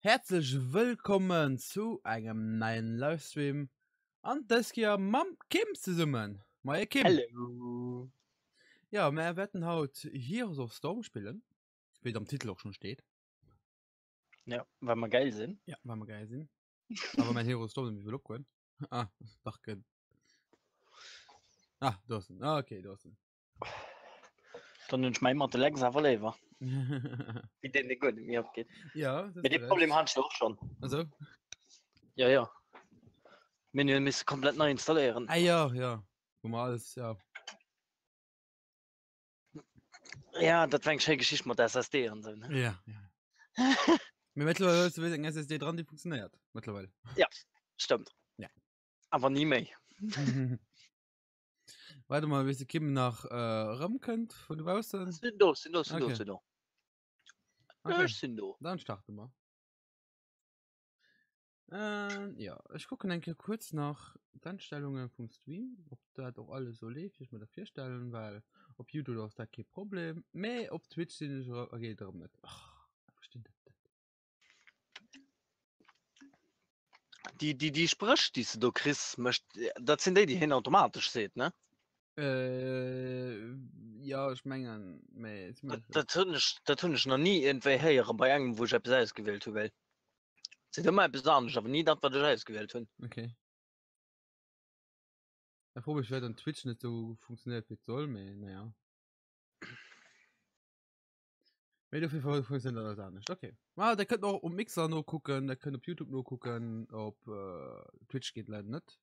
Herzlich willkommen zu einem neuen Livestream. Und das hier Mam Kim zusammen. Mal Kim. Hallo. Ja, wir werden heute Heroes of Storm spielen. Wie am Titel auch schon steht. Ja, weil wir geil sind. Ja, weil wir geil sind. Aber mein Heroes of Storm, wie viel abgeholt? Ah, doch, gut. Ah, da ist ah, okay, da ist Dann wünsche ich mir immer den Lex einfach lieber. Wie den nicht gut mir abgeht. Ja, das Mit dem Problem hast du auch schon. Also? Ja. Menü müssen komplett neu installieren. Ah, ja. Normal ist, ja. Ja, das war eine schöne Geschichte mit der SSD und so. Ne? Ja. Mittlerweile ist ein SSD dran, die funktioniert. Mittlerweile. Ja, stimmt. Ja. Aber nie mehr. Warte mal, wie sie Kim nach RAM könnt von du raus dann? Sind da. Okay. Sind da. Dann starten wir. Ja, ich gucke denke kurz nach Einstellungen vom Stream, ob da doch alles so lebt, ich mir dafür stellen, weil auf YouTube ist da kein Problem. Mehr auf Twitch sind ich geht darum nicht. Ach, verstehe das. Die Sprüche, die du kriegst, das sind die hin automatisch seht, ne? Ja, ich meine, Das tun ich noch nie irgendwie hören bei irgendwo, wo ich etwas ausgewählt habe. Sind immer etwas anderes, aber nie das, was ich ausgewählt habe. okay. Da probe ich, weil dann Twitch nicht so funktioniert wie es soll, mehr, naja. Mit auf jeden Fall funktioniert das auch nicht. Okay. Ah, der könnt auch um Mixer nur gucken, der könnt auf YouTube nur gucken, ob Twitch geht leider nicht.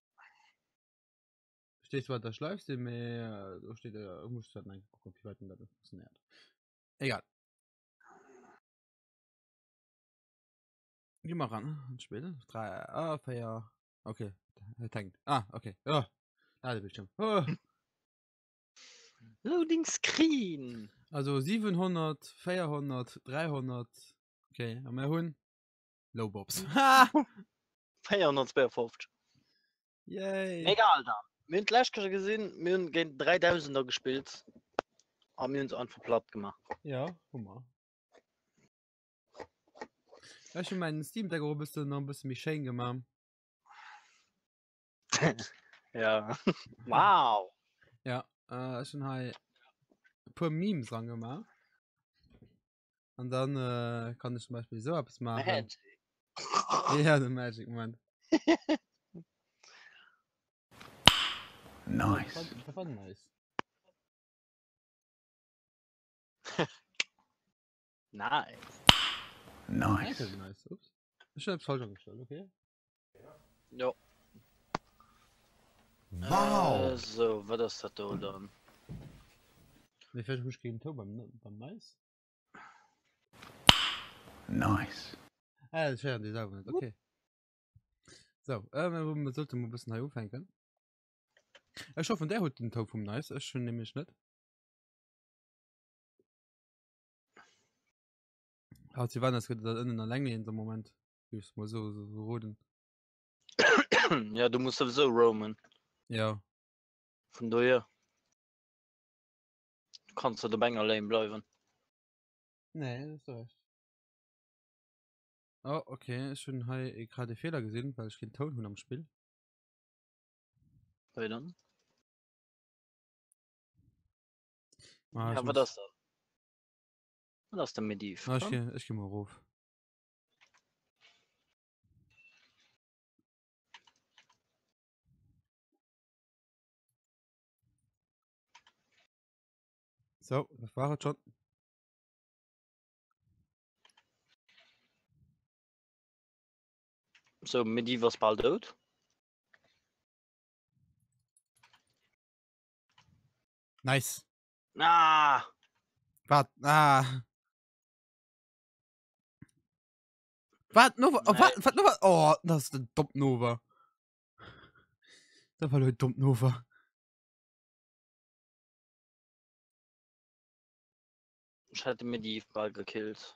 Steht zwar, da schleifst du, mehr, da steht ja, muss halt eigentlich gucken, wie weit das funktioniert. Egal. Geh mal ran, ein Spiel. 3, 4, okay. Er tankt. Okay. Ja. Ladebildschirm. Oh. Loading Screen. Also 700, 400, 300. Okay, und wir holen Lowbobs. Ha! 452. Yay. Egal dann. Wir haben gleich gesehen, wir haben gegen 3000er gespielt. Haben wir uns einfach platt gemacht. Ja, guck mal. Ja, schon meinen Steam Deck bist du noch ein bisschen mich schön gemacht. Ja. Wow. Ja, schon halt ein paar Memes angemacht. Und dann kann ich zum Beispiel so etwas machen. Magic. Ja, der Magic, Mann. Nice. Das war nice. Nice. Nice. Das ist nice. Ups. Ich hab's falsch angestellt, okay? Ja. Wow. So, was ist das da dann? Wie viel ich gegen Tor beim Nice? Nice. Das ist ja die Sache nicht, okay. So, wir sollten mal ein bisschen aufhängen. Ich hoffe, der hat den Tor vom Nice, ist schon nämlich nicht. Hat sie waren, das geht da in der Länge in dem Moment. Ich mal so roden. Ja, du musst sowieso roamen. Ja. Von daher. Kannst du der Bang allein bleiben. Nee, das ist recht. Oh, okay, schon gerade Fehler gesehen, weil ich keinen Ton habe am Spiel. Weil dann? Ja, was ist das? Was ist der Mediv? Ich geh mal rauf. So, das war es schon. So, Mediv was bald tot? Nice. Ah! Wart, Wart, Nova. Oh, wart, Nova. Oh, das ist ein Dump Nova. Das war ein Dump Nova. Ich hätte Mediv bald gekillt.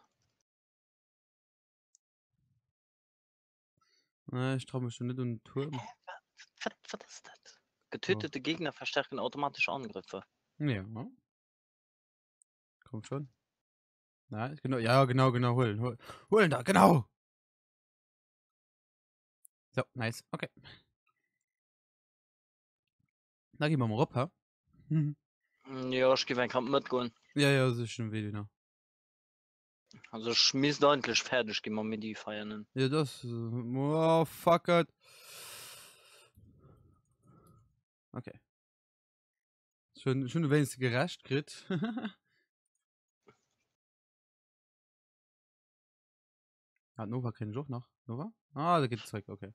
Ich traue mich schon nicht um den Turm. Was ist das? Getötete Gegner verstärken automatische Angriffe. Ja. Komm schon. Ja, genau, holen da, genau. So, nice. Okay. Da gehen wir mal runter. Ja, ich gebe ein mitgehen. Ja, das ist schon wieder. Also ich muss ordentlich fertig gehen mit die feiern. Ja, das. Oh, fuck it. Okay. Schon wenigstens gerecht, Grit. Ah, Nova kenn ich auch noch. Nova? Ah, da geht zurück, okay.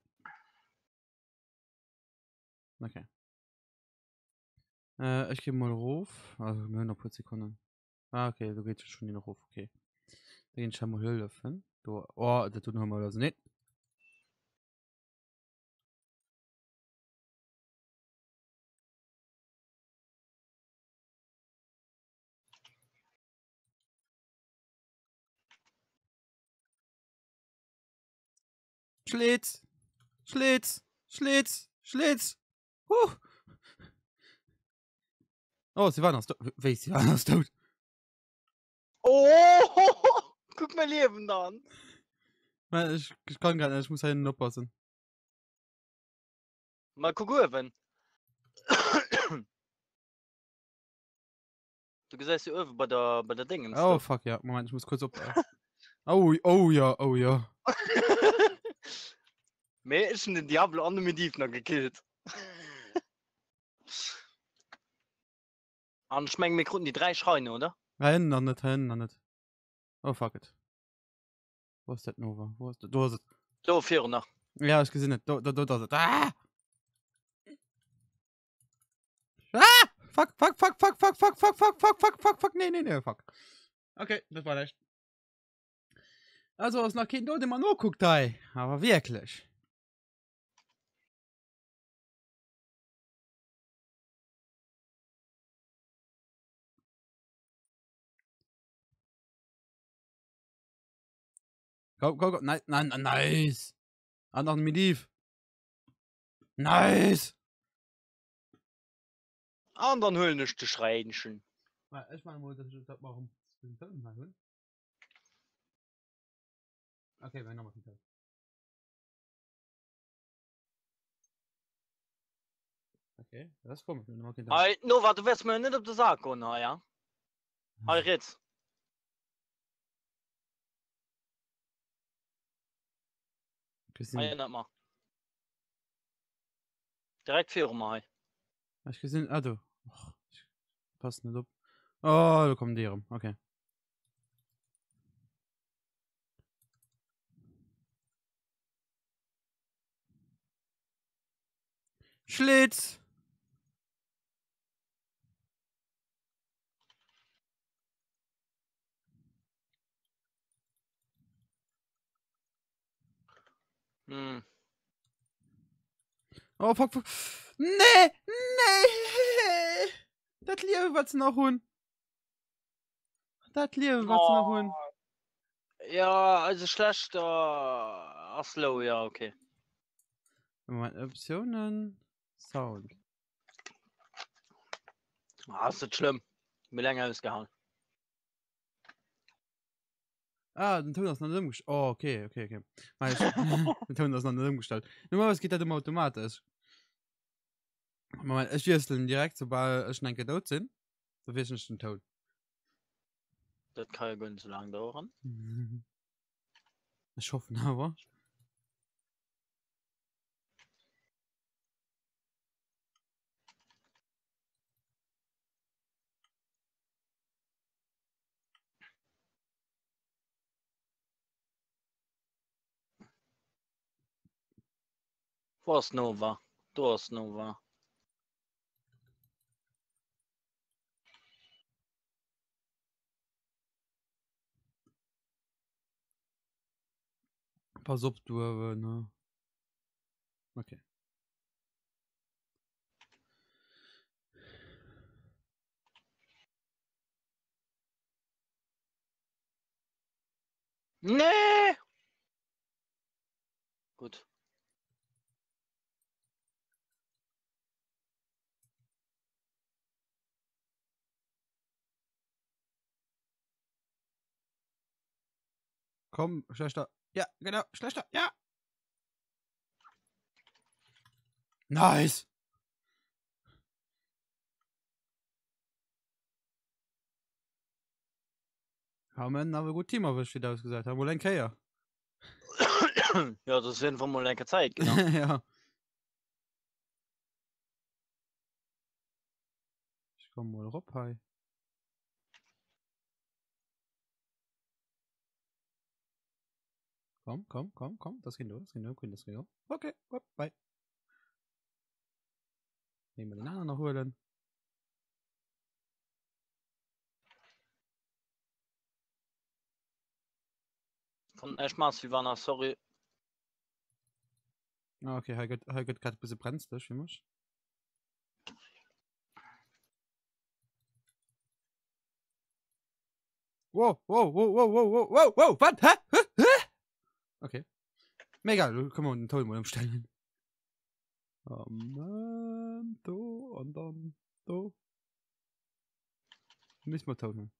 Okay. Ich geh mal ruf. Also, wir haben noch kurz Sekunden. Ah, okay, du gehst schon wieder ruf, okay. Da gehen schon mal helfen. Du, oh, das tut noch mal also nicht. Schlitz! Schlitz! Schlitz! Schlitz! Oh, sie waren aus tot. Sie waren aus tot. Oh, guck mal Leben an. Ich kann gar nicht, ich muss einen aufpassen. Mal gucken. Du gesagt ja bei der Dingens. Oh, fuck, ja. Moment, ich muss kurz auf. Oh ja. Mehr ist den Diablo an mit Diefner gekillt. Und ich meine, wir konnten die 3 Schreine, oder? Nein, noch nicht. Oh, fuck it. Wo ist das Nova? Wo ist das? Du hast es. So, 4 noch. Ja, ich gesehen nicht. Da ist es. Ah! Fuck. Nee, fuck. Okay, das war echt. Also, es ist noch kein Tod, den man nur guckt, ey. Aber wirklich. Go. Nice. Anderen Mediv. Nice. Und dann hüllen nicht die Schreinchen. Ich meine, wo das warum? Okay, wir nochmal den Okay, das ist komisch. Hey, Nova, du wirst mir nicht auf die Sache gehen, ja? Hey, jetzt. Hey, nicht mal. Direkt 4 mal. Ich gesehen, du. Oh, passt nicht auf. Oh, du kommst dir. Okay. Schlitz. Hm. Oh, fuck. Nee. Das Liebe, was noch hun. Ja, also schlecht, slow, ja, okay. Moment, Optionen. Sound. Ist das schlimm. Mir länger ausgehauen. Den Ton ist noch nicht umgestellt. Oh, okay. Den Ton ist noch nicht umgestellt. Normalerweise geht das immer automatisch. Moment, ich wechsle direkt, sobald ich denke, tot sind. So will ich nicht den Ton. Das kann ja gar nicht so lange dauern. Ich hoffe aber. Wo ist Nova? Du hast Nova. Pass auf, du, ne? Okay. Nee! Gut. Komm, schlechter. Ja, genau, schlechter. Ja. Nice! Haben wir aber gut Team erwischt, wie du das gesagt hast. Wohl ein Keier. Ja, das sind von mal eine Zeit, genau. Ja. Ich komm mal rauf, hi. Komm. Das geht nur. Okay, gut, bye. Nehmen wir den anderen noch holen. Von erstmal, Silvana, sorry. Ah, okay, hier geht gerade ein bisschen brenzlig, wie muss. Wow, was? Hä? Okay. Mega, komm mal einen Tollmodell umstellen. Do und dann do. Nicht mal Tollmodell.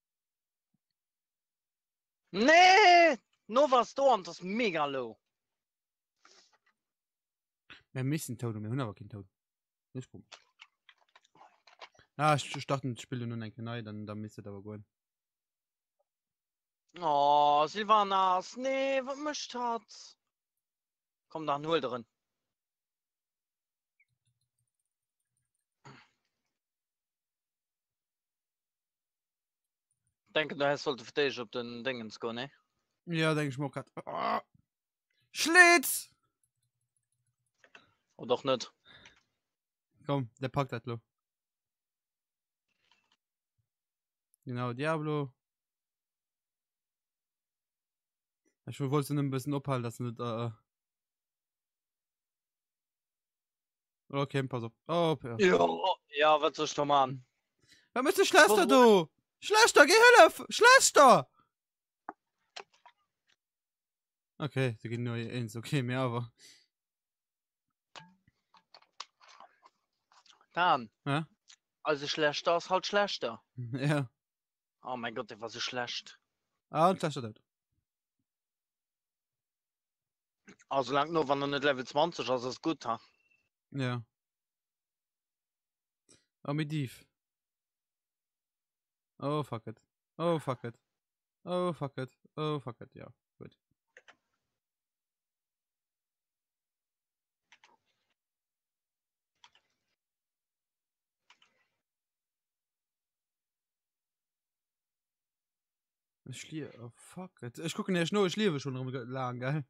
Nee! Nur was du und das ist mega low. Wir müssen Tollmodell, wir haben aber kein Tollmodell. Nicht gut. Ah, ich dachte, ich spiele nur ein Nein, dann müsste das aber gehen. Oh, Silvanas, nee, was mischt hat? Komm da, null drin. Denke, du sollte für dich auf den Dingens gehen, ne? Ja, denke ich mal gerade. Oh. Schlitz! Oder doch nicht? Komm, der packt das lo. Genau, Diablo. Ich wollte ihn ein bisschen abhalten, dass nicht. Okay, pass auf. Oh, ja. Ja, was soll ich da machen? Da müsste Schlechter, du! Schlechter, geh Hilfe! Schlechter! Okay, sie gehen nur eins, okay, mehr aber. Dann. Ja? Also schlechter ist halt schlechter. Ja. Oh mein Gott, der war so schlecht. Ah, und Schlechter dort. Also lang nur, wenn er nicht Level 20 ist, also ist gut, ha? Ja. Oh, mit Div. Oh, fuck it. Oh, fuck it. Oh, fuck it. Oh, fuck it, ja. Gut. Ich liebe, oh fuck it. Ich gucke nicht nur, ich liebe schon rumgelagen, gell?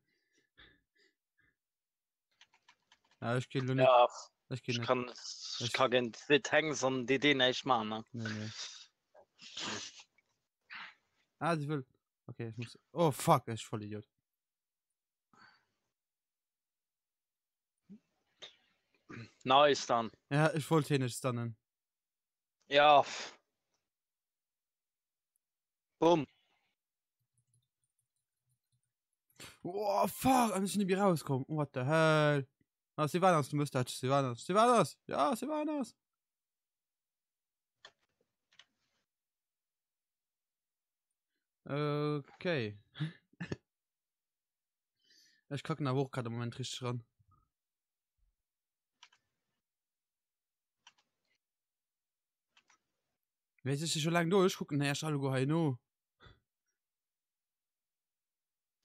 Ja, ich gehe nur nicht. Ja, Ich gehe ich nicht. kann kein Twit hängen, sondern die nicht machen, ne? Nee. Ah, sie will. Okay, ich muss. Oh fuck, ich voll Idiot. Nice dann. Ja, ich wollte hier nicht stunnen. Ja. Bumm. Oh fuck, ich bin nicht rauskommen. What the hell? Ah, Silvanas, du müsstest. Silvanas. Ja, Silvanas. Okay. Ich kacke nach hoch gerade im Moment richtig ran. Weiß ich schon lange durchgucken, naja, schau go no.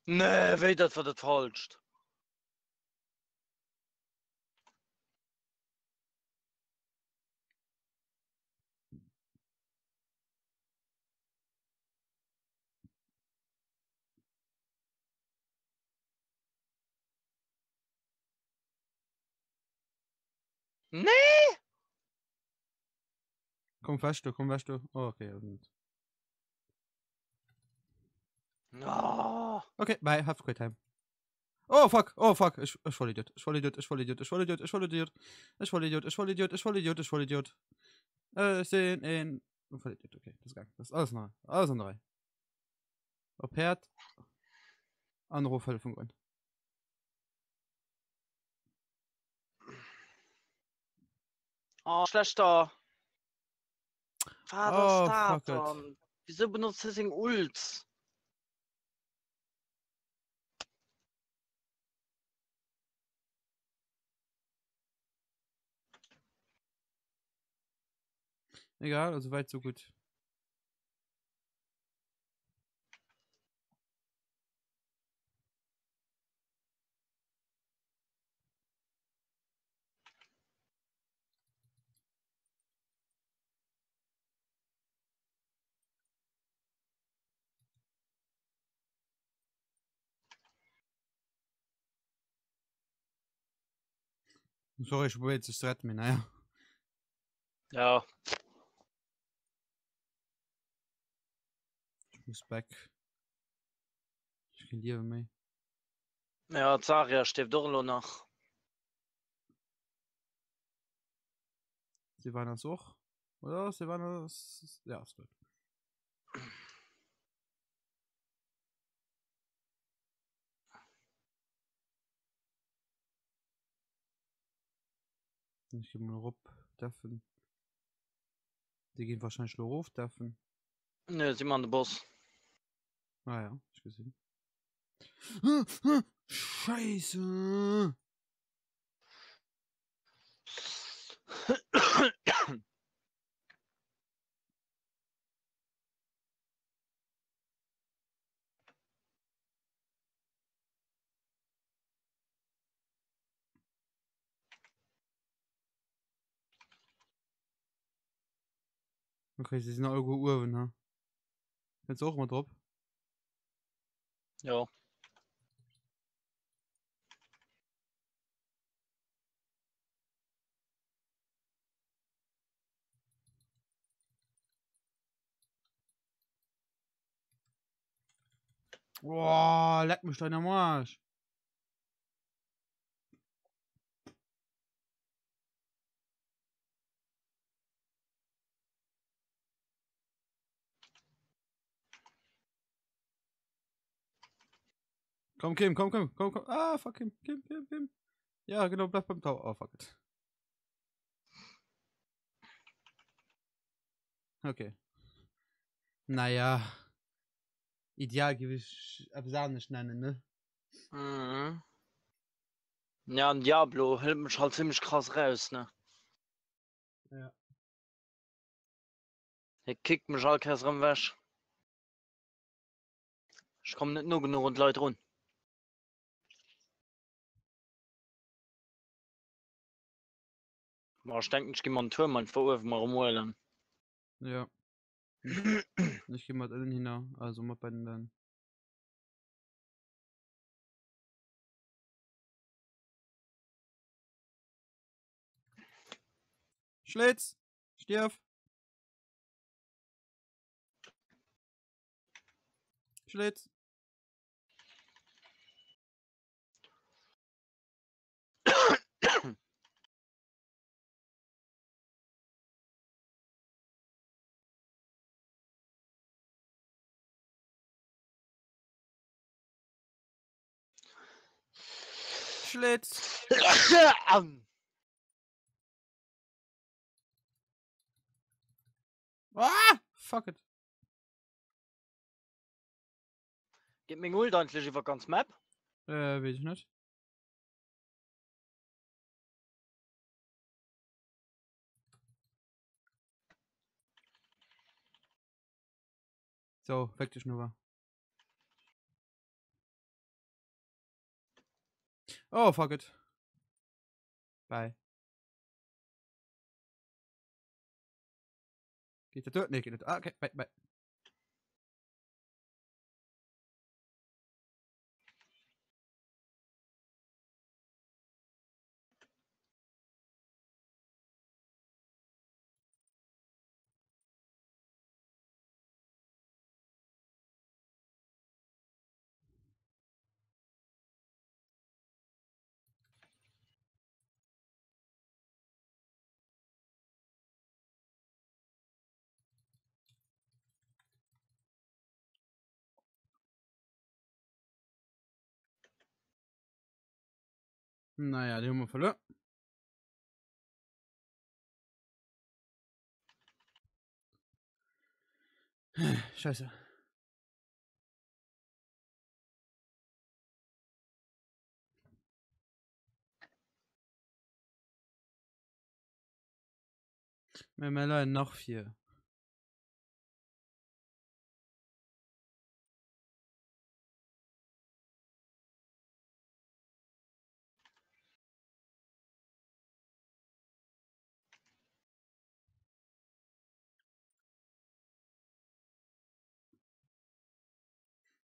Nee, weh, das war das falsch. Nee! Komm fest, du. Oh, okay. Oh. Okay, bye, have a great time. Oh fuck. Ich voll Idiot. Sind in. Voll Idiot, okay. Das ist alles neu. Alles neu. Ob Herd. Anruf von Grund. Oh, schlechter. Vater Oh, Start. fuck it. Wieso benutzt er den Ult? Egal, also weit so gut. Sorry, ich probiere jetzt zu retten, mir, naja. Ja, Ich muss back. Ich kann lieber mehr. ja, Zaria steht doch noch nach. Sie waren das auch? Oder? Sie waren das. Ja, ist gut. Ich gebe mal Rupp dürfen. Die gehen wahrscheinlich nur Ruf dürfen. Ne, sie machen den Boss. Ah ja, ich gesehen. Scheiße. Okay, sie sind irgendwo Uhren, ne? Jetzt auch mal drauf. Ja. Boah, leck mich deiner Marsch. Komm, Kim, komm. Ah, fuck Kim. Ja, genau, bleib beim Tau. Oh, fuck it. Okay. Naja. Ideal gebe ich absahnisch nennen, ne? Mhm. Ja, ein Diablo hält mich halt ziemlich krass raus, ne? Ja. Er kickt mich halt krass rum weg. Ich komme nicht nur genug und Leute run. Aber ich denke, ich gehe mal einen Turm mal vorwerfen, mal rumholen. Ja. Ich gehe mal innen hinaus. Also mal bei den dann. Schlitz! Stirb! Schlitz! Schlitz! Ah! Fuck it. Gib mir Ult eigentlich über ganz Map. Weiß ich nicht. So, weg die Schnurr. Oh, fuck it. Bye. Geht der tot? Nee, geht nicht. Ah, okay, bye. Naja, die haben wir verloren. Scheiße. Wir noch 4.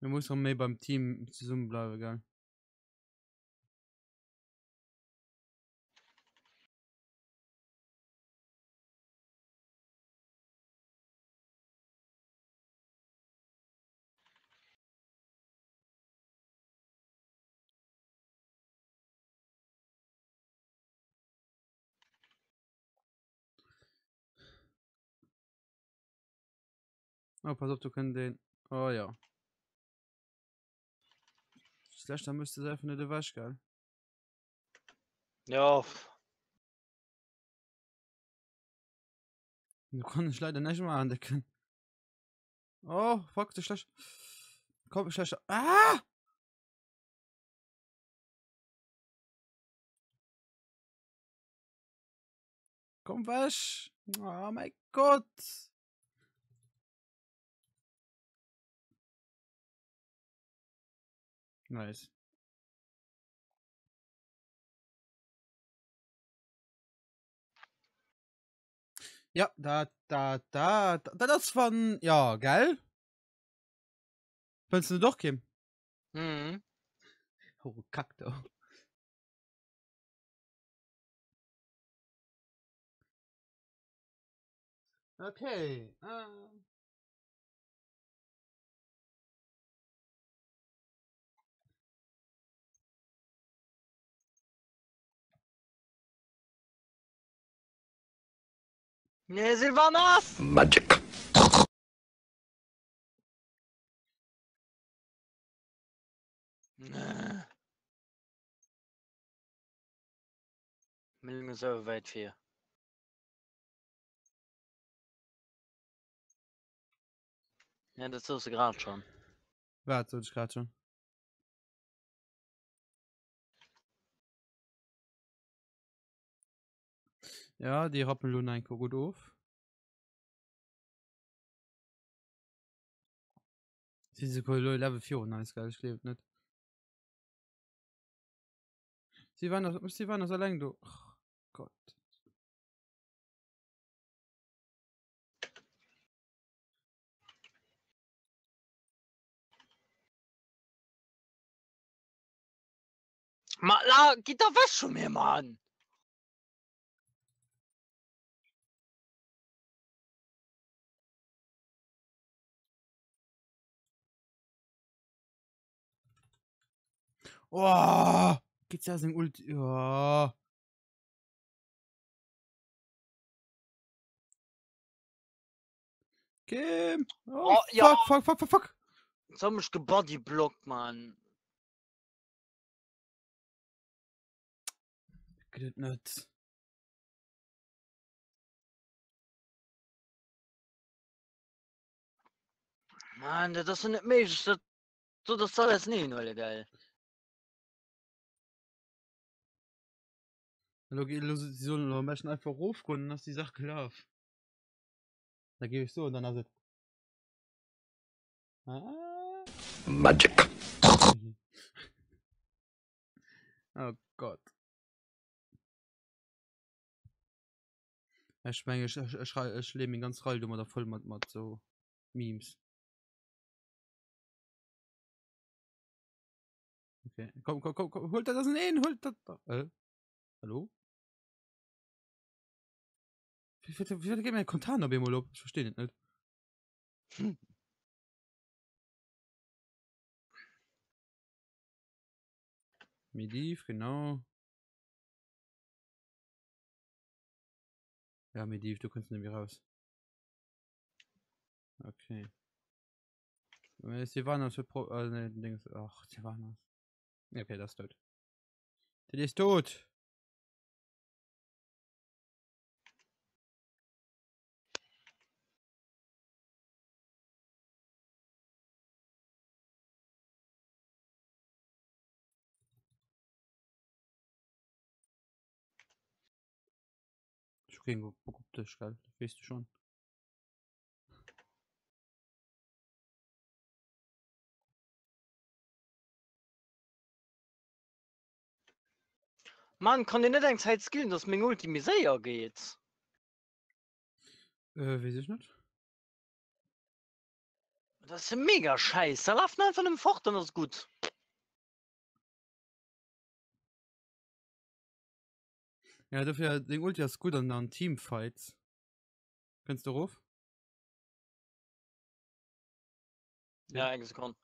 Wir muss méi beim Team zusammen bleiben gell oh, pass auf du können den oh ja schlecht dann müsste einfach nicht wasch geil Ja, du kann ich leider nicht mal andecken oh fuck du schlecht komm schlecht komm wasch oh mein Gott nice ja das von ja geil willst du doch gehen mhm. oh kack doch okay Nee, Silvanas! Magic. Nee. Mir so weit für. Ja, das ist gerade schon. warte ich gerade schon ja die rappen ein gut auf diese Level 4 nice geil ich lebe nicht sie waren so lang du oh Gott Geht doch was schon mehr, Mann! oh geht's ja so Ulti oh. Kim oh, Oh, ja! fuck Jetzt hab ich gebodyblockt, Mann. geht nicht Mann, das ist nicht möglich. Das soll jetzt nicht, weil geil. sie sollen am besten einfach aufkommen dass die Sache gelaufen da gebe ich so und dann also Magic. oh Gott ich meine ich lebe mir ganz roll oder voll mit so Memes okay komm holt das holt das hallo wie geht mir Container beim Urlaub ich verstehe nicht Mediv genau ja Mediv du kannst nämlich raus okay sie waren für Dings ach sie waren okay das ist tot der ist tot ich keinen Bock auf dich, gell? Das weißt du schon. Man kann dir nicht eine Zeit skillen, dass mein Ulti sehr geht. Weiß ich nicht. Das ist mega scheiße. Da läuft einfach im Fort und das ist gut. Ja, dafür den Ulti ist gut an den Teamfights. Kennst du darauf? Ja, eine Sekunde.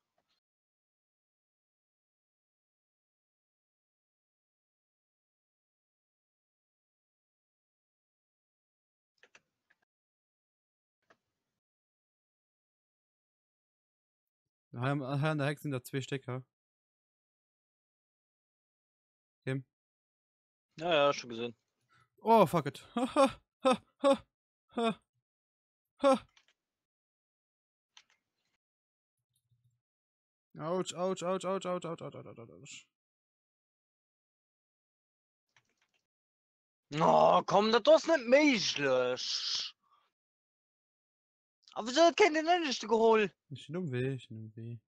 Hier an der Hex sind da 2 Stecker. Okay. Ja, ja, schon gesehen. Oh, fuck it. Ha, ha, ha, ha, ha, ha. Autsch, autsch, autsch, autsch, autsch, autsch, autsch, autsch, autsch, autsch. Oh, komm, das ist nicht möglich. Aber wieso hat keiner den Ältesten geholt? Ich bin weh, ich bin weh.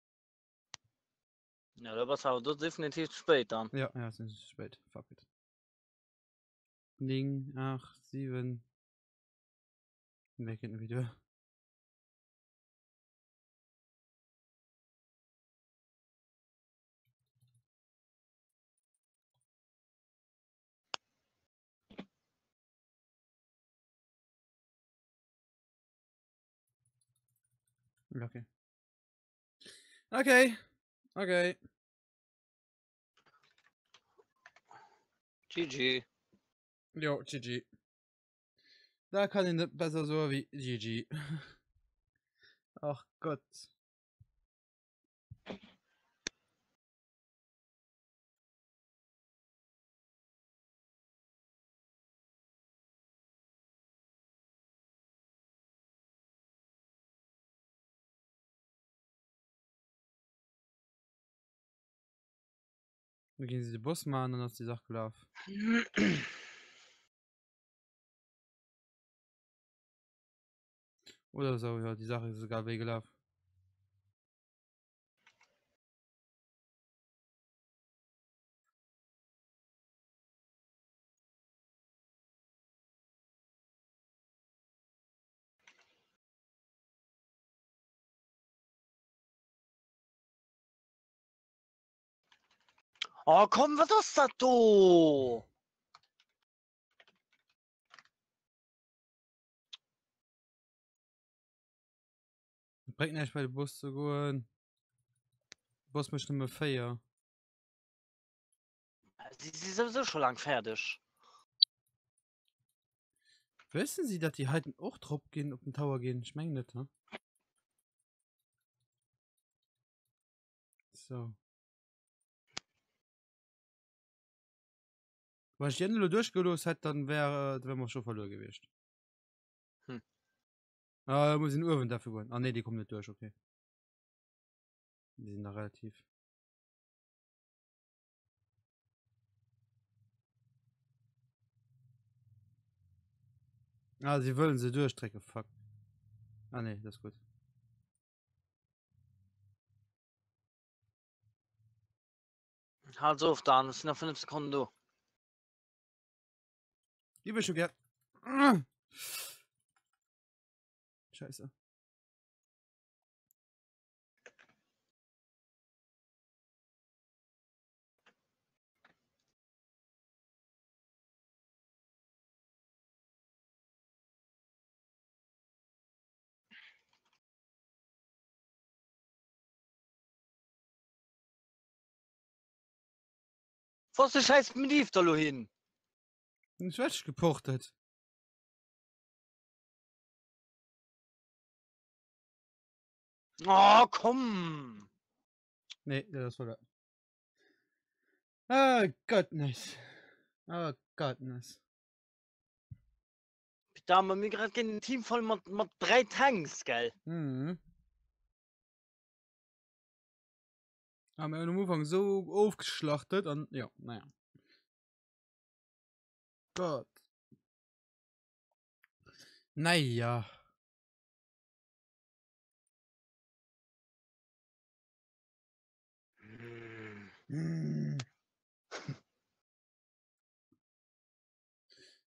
Ja, da war's aber das ist definitiv zu spät dann. Ja, ja, es ist spät. Fuck it. Ding, 8, 7. Weg in Video. Okay. Okay. Okay. GG. Jo, GG. Da kann ich nicht besser so wie GG. Ach Gott. Dann gehen sie den Bus machen und dann ist die Sache gelaufen. Oder so, ja, die Sache ist sogar weggelaufen. Oh, komm, was ist das da? Bringt nicht bei dem Bus zu gehen. Bus möchte nur feiern. Sie sind sowieso schon lang fertig. Wissen Sie, dass die heute auch drauf gehen, auf den Tower gehen? Ich meine nicht, ne? So. Wenn ich die Ende durchgelost hätte, dann wäre wir schon verloren gewesen. Hm. Ah, muss ich nur dafür gehen. Ah, ne, die kommen nicht durch, okay. Die sind da relativ. Ah, sie wollen sie durchstrecken, fuck. Ah, ne, das ist gut. Halt so auf dann, es sind noch 5 Sekunden da. Die will schon gern. Scheiße. Was ist scheiß mit Lief da hin? Ich werde gepochtet. Oh, komm! Ne, das war da. Ah, Gottness. Oh, Gottness. Da haben wir mir gerade ein Team voll mit 3 Tanks, gell? Mhm. Haben wir am Anfang so aufgeschlachtet und ja, naja. Gott. Naja.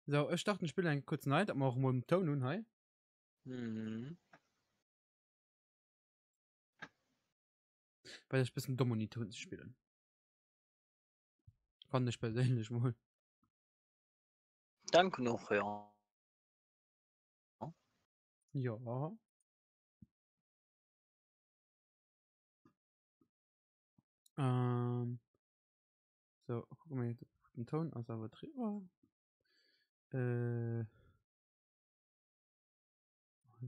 So, ich dachte, ich spiele einen kurzen Night, aber auch mal im Ton nun, hi. Weil ich ein bisschen Dominito zu spielen. Kann ich persönlich mal. Danke noch, ja. Ja. So, gucken wir jetzt auf den Ton, also aber drüber.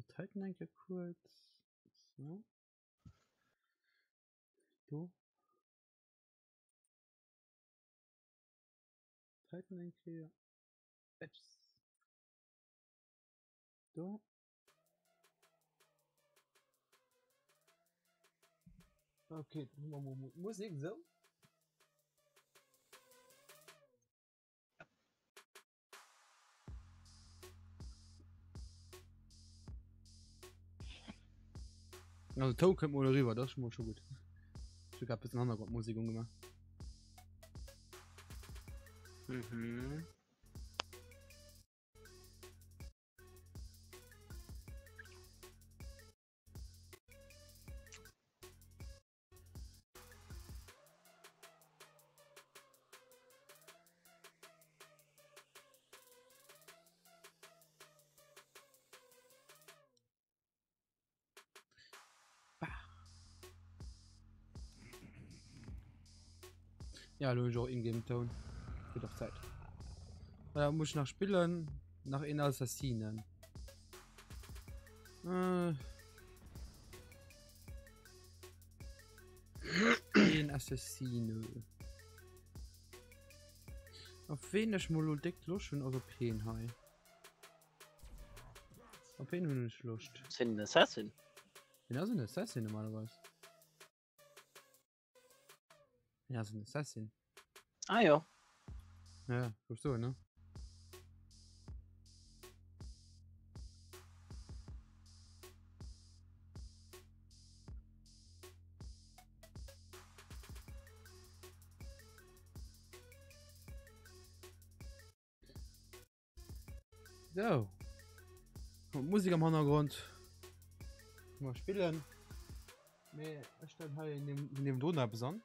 Zeiten denke kurz. So. Du. Zeiten denke. Jetzt. So. Okay, Musik so. Also Ton kommt mal rüber, das ist schon mal schon gut. Ich habe ein bisschen Hintergrundmusik gemacht. Ja, hallo, in-game Ton. Wird doch Zeit. Da muss ich nach Spielen, nach in Assassinen. Den Assassino. Auf wen ich mal deckt los schon aus Pen high. Auf wen will ich Lust? Sind Assassin. Ja, so ein Assassin normalerweise. Ja, so ein Assassin. Ah ja. Ja, guckst du, ne? So. Und Musik am Hintergrund. Mal spielen. Nee, ich stand halt in dem Donau besonnen.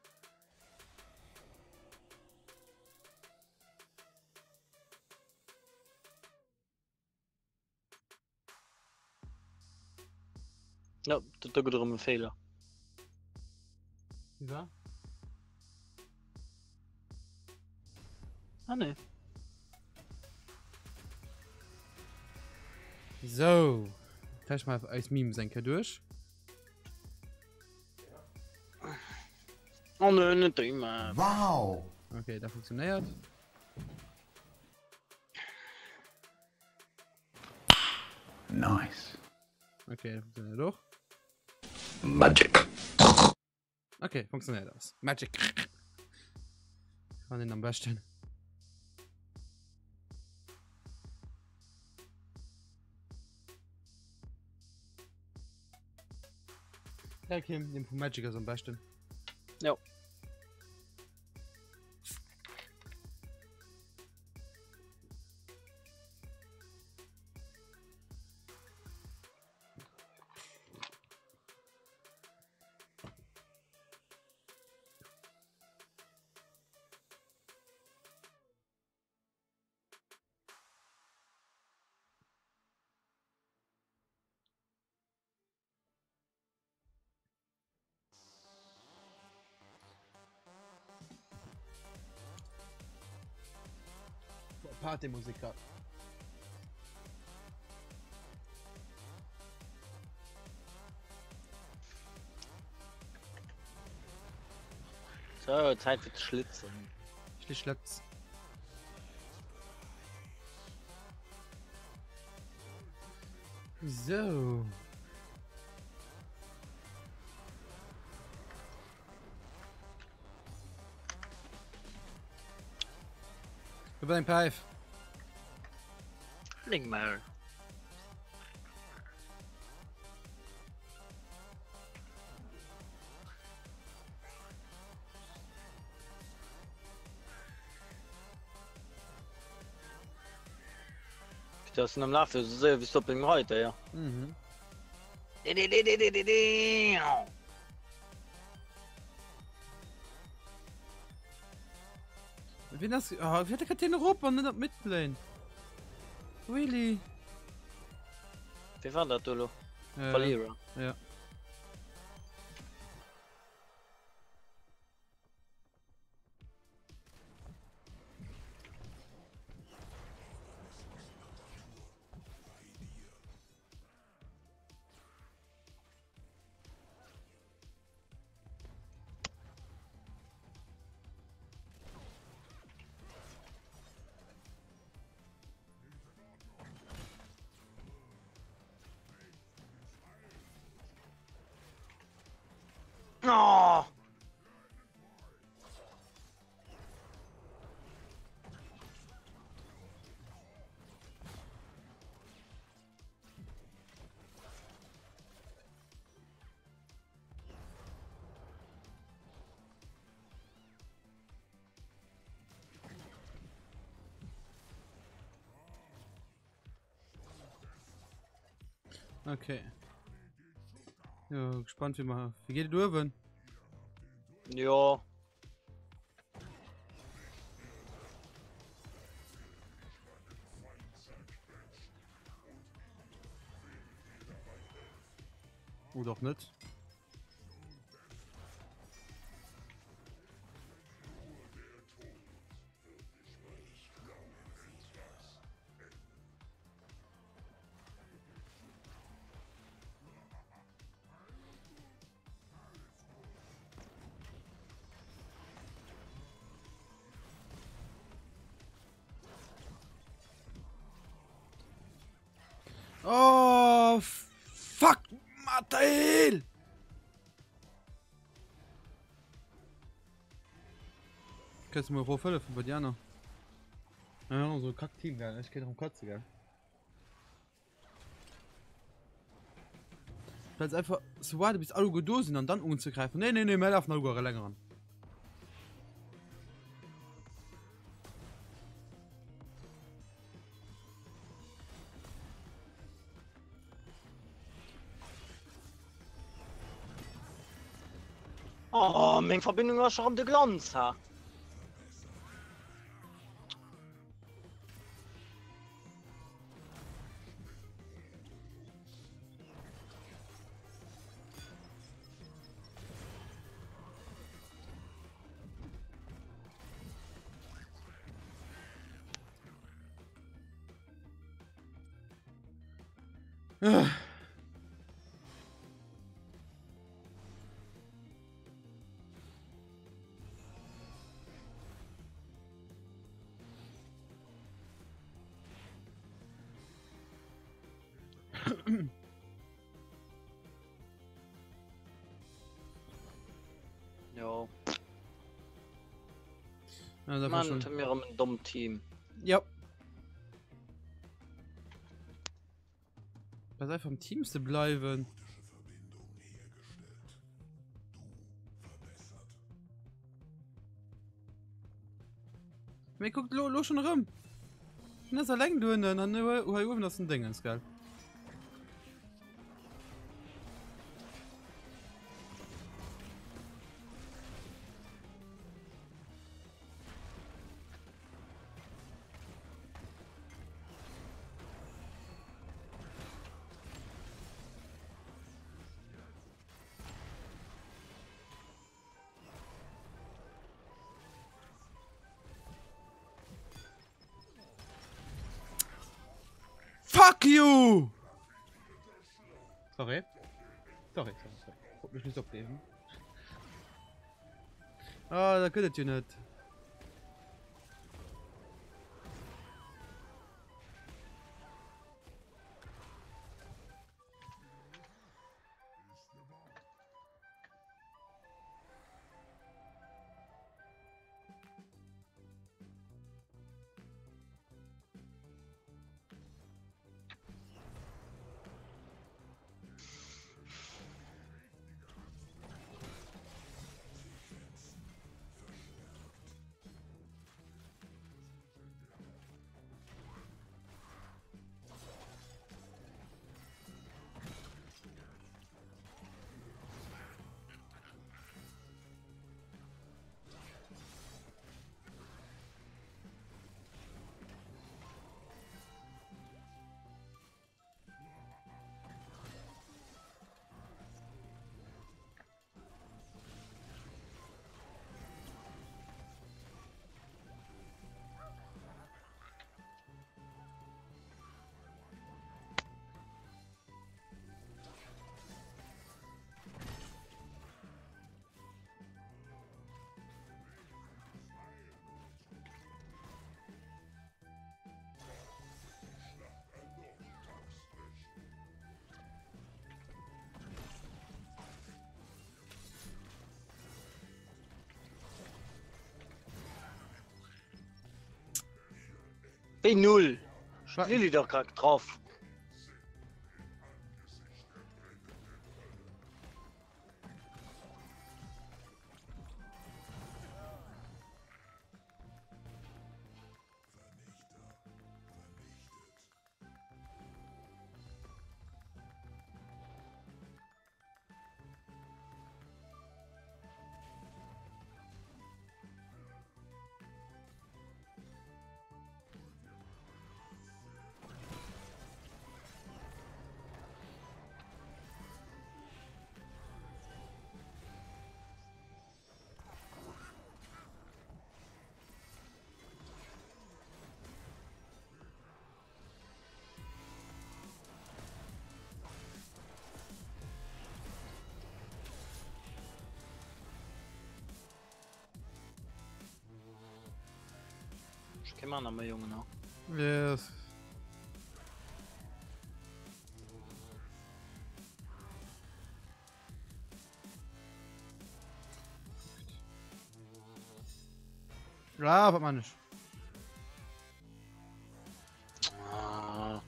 Ja, da gibt es einen Fehler. Ja? Ah ne. So. Tausch mal als Meme senke durch. Oh ne, nicht immer. Wow. Okay, da funktioniert. Nice. Okay, da funktioniert doch. Magic. Okay, funktioniert das. Magic. Kann den am besten. Ja, okay, den von Magic ist am besten. Ja. Partymusiker. So, Zeit für Schlitzen. Schlitzschlatz. So. Über dein Pipe. Ling mal. das am Laufe so wie Stopping heute, ja. Mhm. Wie das wird keine Europa nicht mitplayen really Wie war das, Dolo? äh, Verlierer. ja Oh! okay ja gespannt wie geht du wenn Ja. oder doch nicht oh fuck Mattel kannst du mir vorfälle von Badiana ja so kack Team geil ich gehe um Katze geil weil einfach so warte bis alle gedosen und dann umzugreifen nee mehr auf länger an Oh, meine Verbindung war schon am de Glanz, ha. Ja. ja, das war Man, schon mir ein dummes Team. ja was einfach vom Teamste bleiben mir guckt lo schon rum das allein du dann das ein Ding ist geil fuck you sorry mich nicht aufgeben ah da könntet ihr nicht B0. Wa- Lilly doch gerade drauf. Ich kenn mal noch mal Junge noch. Yes. Ja, was man nicht. Ah.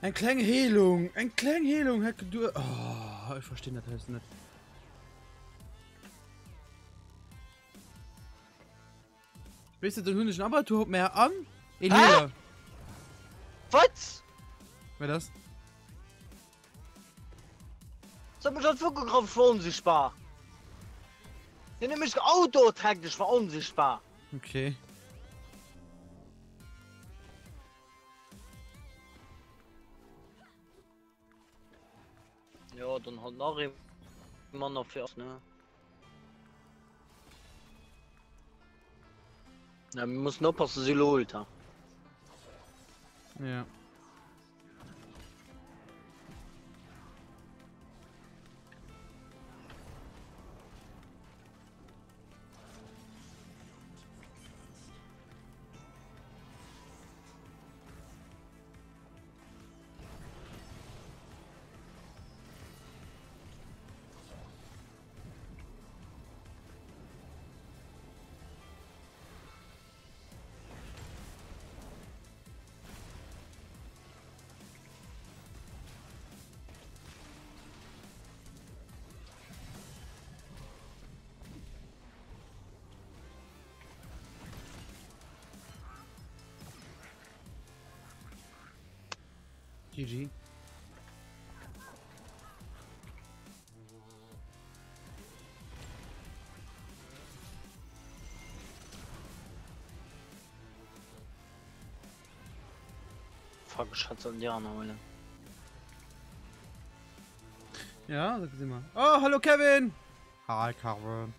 Ein kleine Heilung, Hecke, du. Oh, ich verstehe das heißt nicht. Weißt du, den hündischen Apparatur mehr an? Elia. Was? Wer das? Das hat mich schon vorgegriffen für unsichtbar. Der nämlich Auto taktisch war unsichtbar. Okay. Ja, dann hat noch immer noch für ne? Ja, wir müssen nur passen, sie holt. Ja. GG. Fuck, ich hatte Indianer, Alter. Ja, sag sie mal. Oh, hallo Kevin! Hi Kevin.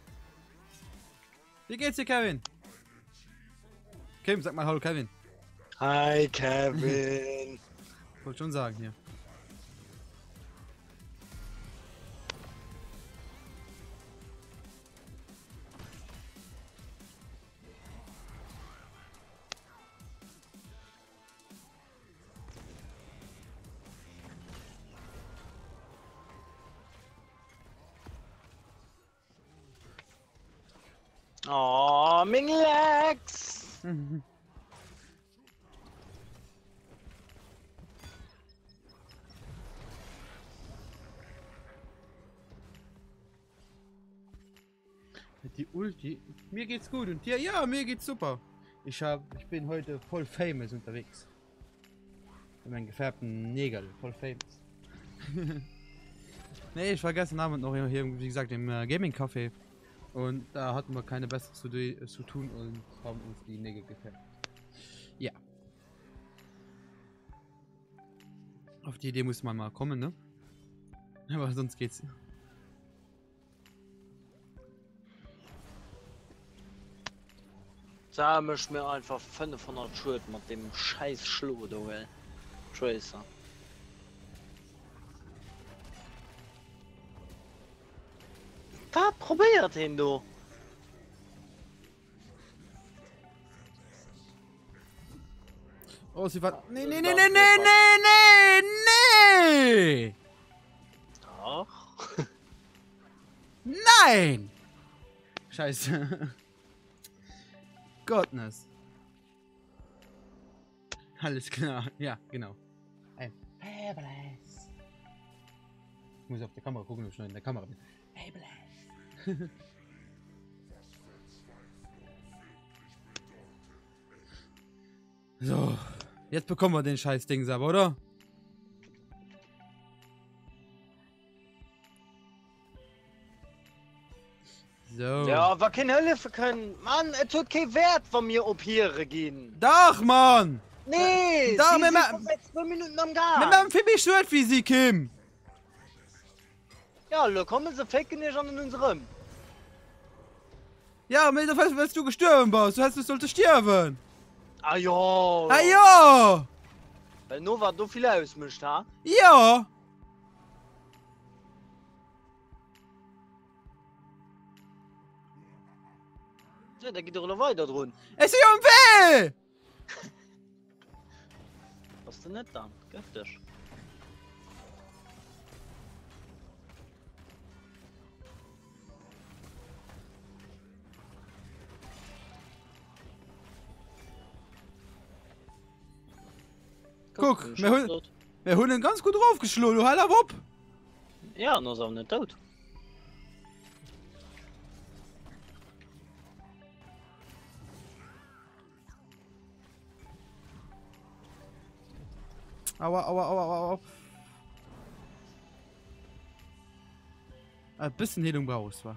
Wie geht's dir, Kevin? Kim, sag mal hallo Kevin. Hi, Kevin. Wollte schon sagen hier. Oh, Minglex! Die Ulti. Mir geht's gut und dir? Ja, mir geht's super. Ich bin heute voll famous unterwegs. Mit meinen gefärbten Nägel, voll famous. Nee, ich war gestern Abend noch hier, wie gesagt, im Gaming-Café. Und da hatten wir keine Besseres zu tun und haben uns die Nägel gefärbt. Ja. Auf die Idee muss man mal kommen, ne? Aber sonst geht's. Da möchte ich mir einfach 500 Schuld mit dem scheiß Schlo, du will. Tracer. Was probiert ihn du? Oh, sie war. Nee, nee, nee, nee, nee, nee, nee, nee! Doch. Nein! Scheiße. Gottness. Alles klar. Ja, genau. Ein Fabulous. Ich muss auf der Kamera gucken, ob ich noch in der Kamera bin. Fabulous. So. Jetzt bekommen wir den scheiß Ding aber, oder? So. Ja, aber keine Hilfe können. Mann, es tut keinen Wert, von mir ob hier gehen. Doch, Mann! Nee, Da, sie mit sind schon seit 2 Minuten am Gas. Mit meinem Phoebe wie sie Kim. Ja, da kommen sie faken nicht an in unserem. Ja, mit der Fest, wenn du gestorben bist. Du solltest sterben. Ah ja. Ah ja! Weil nur war du viel ausmischt, ha? Ja! Ja, da geht doch noch weiter drin. Es ist ja um weh! Was ist denn nicht dann? Giftig. Guck, wir holen ihn ganz gut draufgeschlagen, du Haller Wupp! Ja, nur ist auch nicht tot. Aua, aua, aua, aua, aua. Ein bisschen Heilung brauchst du, wa?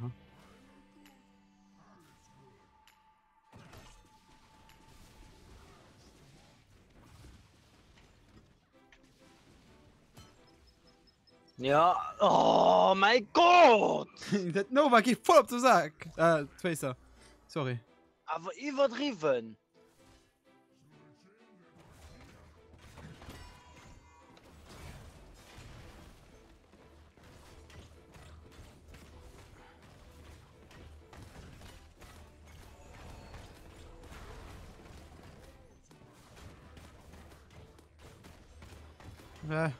Ja, oh mein Gott! Das Nova geht voll auf den Sack. Tracer. Sorry. Aber übertrieben. Ja.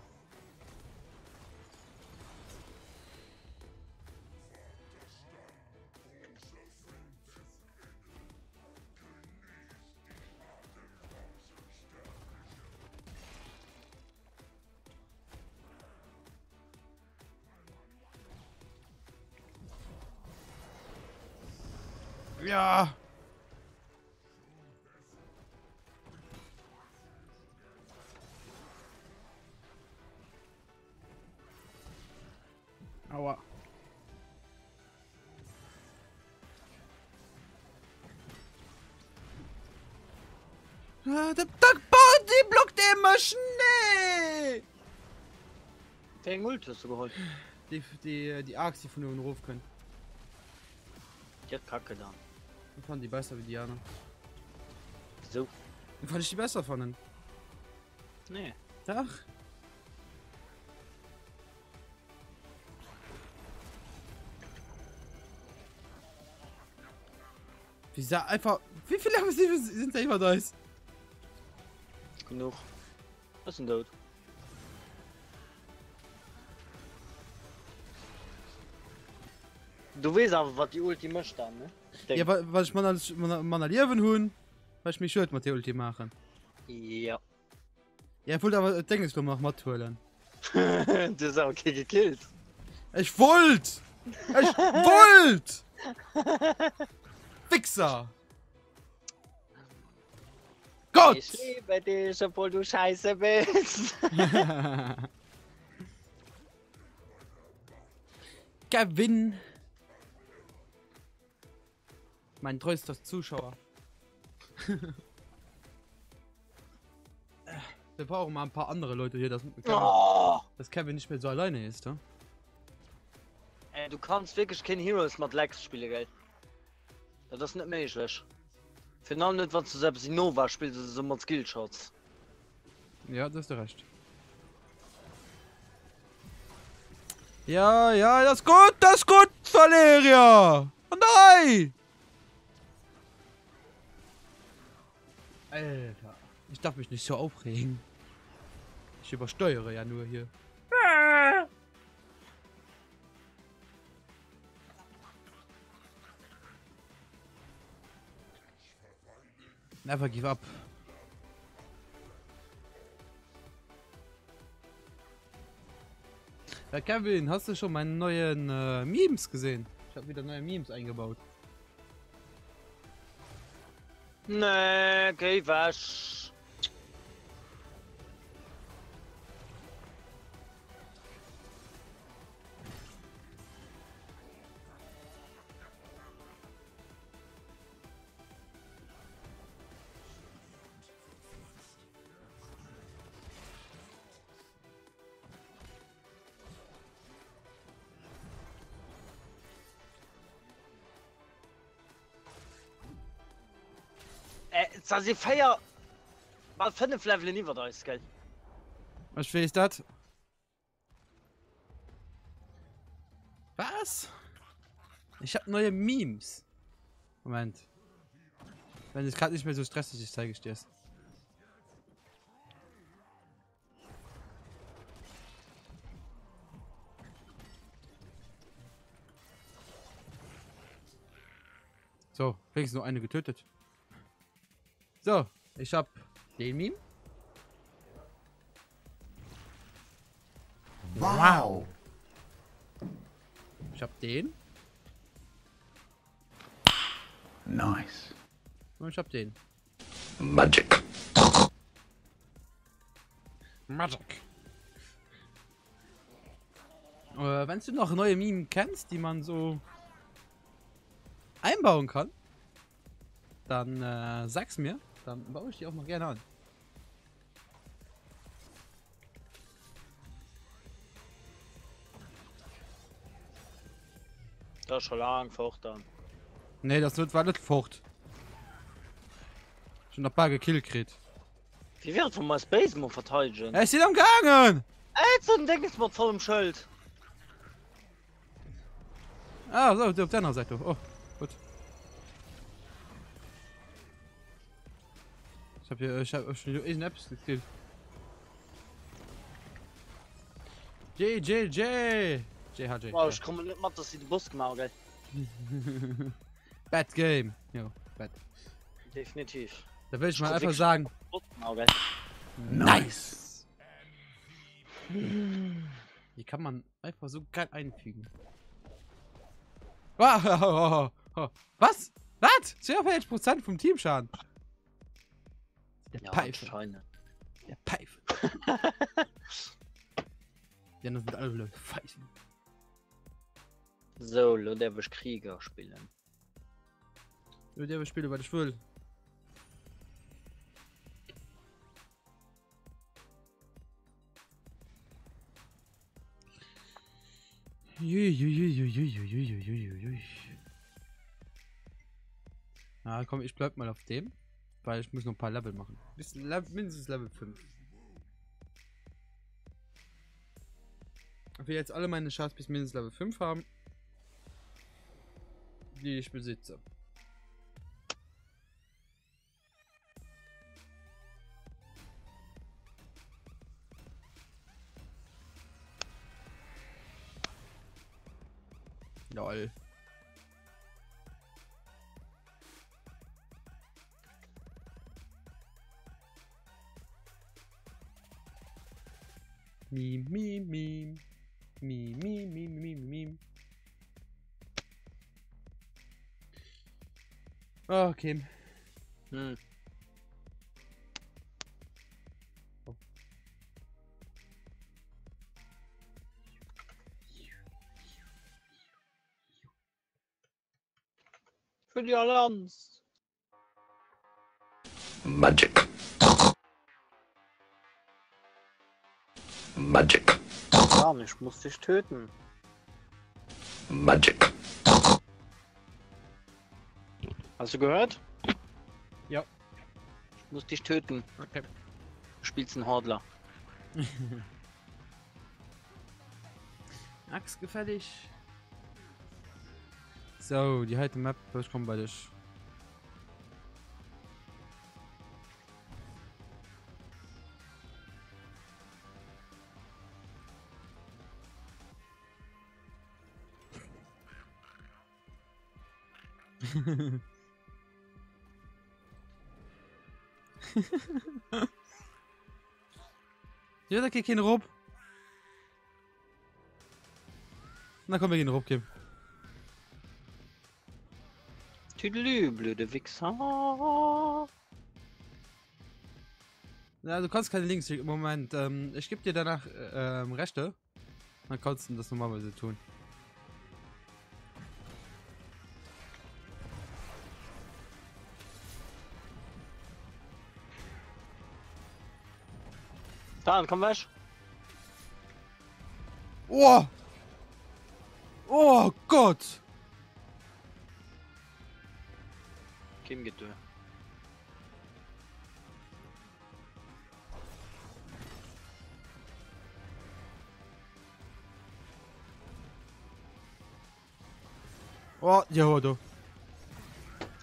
Ja. Aua. Der Body blockt immer Schnee. Den Mult hast du geholt. Die Axt, die von den Ruf können. Die hat Kacke da. Ich fand die besser wie Diana. So. Ich fand ich die besser von den. Nee. Doch. Wie sah einfach. Wie viele Aggressive sind da immer da? Genug. Was ist denn tot? Du weißt aber, was die Ulti möchte dann, ne? Ja, was ich meiner Leben hun, was ich mich schuld mit der Ulti machen. Ja. Ja, ich wollte aber denken, ich noch mal holen. Du hast auch okay gekillt. Ich wollt! Ich wollt! Fixer! Gott! Ich liebe dich, obwohl du scheiße bist. Gewinn! Mein treuster Zuschauer. Wir brauchen mal ein paar andere Leute hier, dass Kevin nicht mehr so alleine ist, ja? Ey, du kannst wirklich kein Heroes mit Lex spielen, gell? Das ist nicht möglich. Für allem nicht, was du selbst in Nova spielst, das ist immer Skillshots. Ja, das ist der recht. Ja, ja, das ist gut, das ist gut! Valeria! Oh nein! Alter, ich darf mich nicht so aufregen. Ich übersteuere ja nur hier. Never give up. Ja, Kevin, hast du schon meine neuen Memes gesehen? Ich habe wieder neue Memes eingebaut. Nee, geh was. Sie feier mal 5 Level nie da ist, gell? Was ist das? Was? Ich habe neue Memes. Moment. Wenn es gerade nicht mehr so stressig ist, zeige ich dir es. So, wenigstens nur eine getötet. So, ich hab den Meme. Wow. Ich hab den. Nice. Und ich hab den. Magic. Magic. Wenn du noch neue Meme kennst, die man so einbauen kann, dann sag's mir. Dann baue ich die auch mal gerne an. Das ist schon lang fort dann. Nee, das war nicht fort. Schon ein paar gekillt kriegt. Wie wird von meinem Space mal verteidigen? Er ist am Gangen! Ey, so ein Ding ist mal voll im Schild. Ah, so, auf deiner Seite. Oh, gut. Ich hab schon wieder Snaps gekillt. JJJ! JHJ. Wow, ich komme nicht mit, dass sie den Bus gemacht haben, gell? Bad Game. Jo, bad. Definitiv. Da will ich mal guck einfach wirklich- sagen. Bus gemacht, gell? Nice. Die kann man einfach so geil einfügen. Was? Was? 42% vom Teamschaden. Der Ja, Pfeife. anscheinend. Der Pfeife. Die anderen sind alle wieder Pfeifen. So, lo, der will Krieger spielen. Nur der spiele, was ich will. Na komm, ich bleib mal auf dem, weil ich muss noch ein paar Level machen. Bis mindestens Level 5. Ich will jetzt alle meine Chars bis mindestens Level 5 haben, die ich besitze. Lol. Meme, meme, meme. Meme, meme, meme, meme, meme. Okay. Hm. Für die Allianz. Magic. Magic. Ja, ich muss dich töten. Magic. Hast du gehört? Ja. Ich muss dich töten. Okay. Du spielst einen Hordler. Axt gefällig. So, die heute Map, ich komme bei dich. Ja, da geht kein Rob. Na komm, wir gehen Rob geben. Tüdelü, blöde Wichser. Ja, du kannst keine Links im Moment. Ich gebe dir danach Rechte. Dann kannst du das normalerweise tun. Dann komm weg. Oh! Oh Gott! Kim geht durch. Oh, ja, du.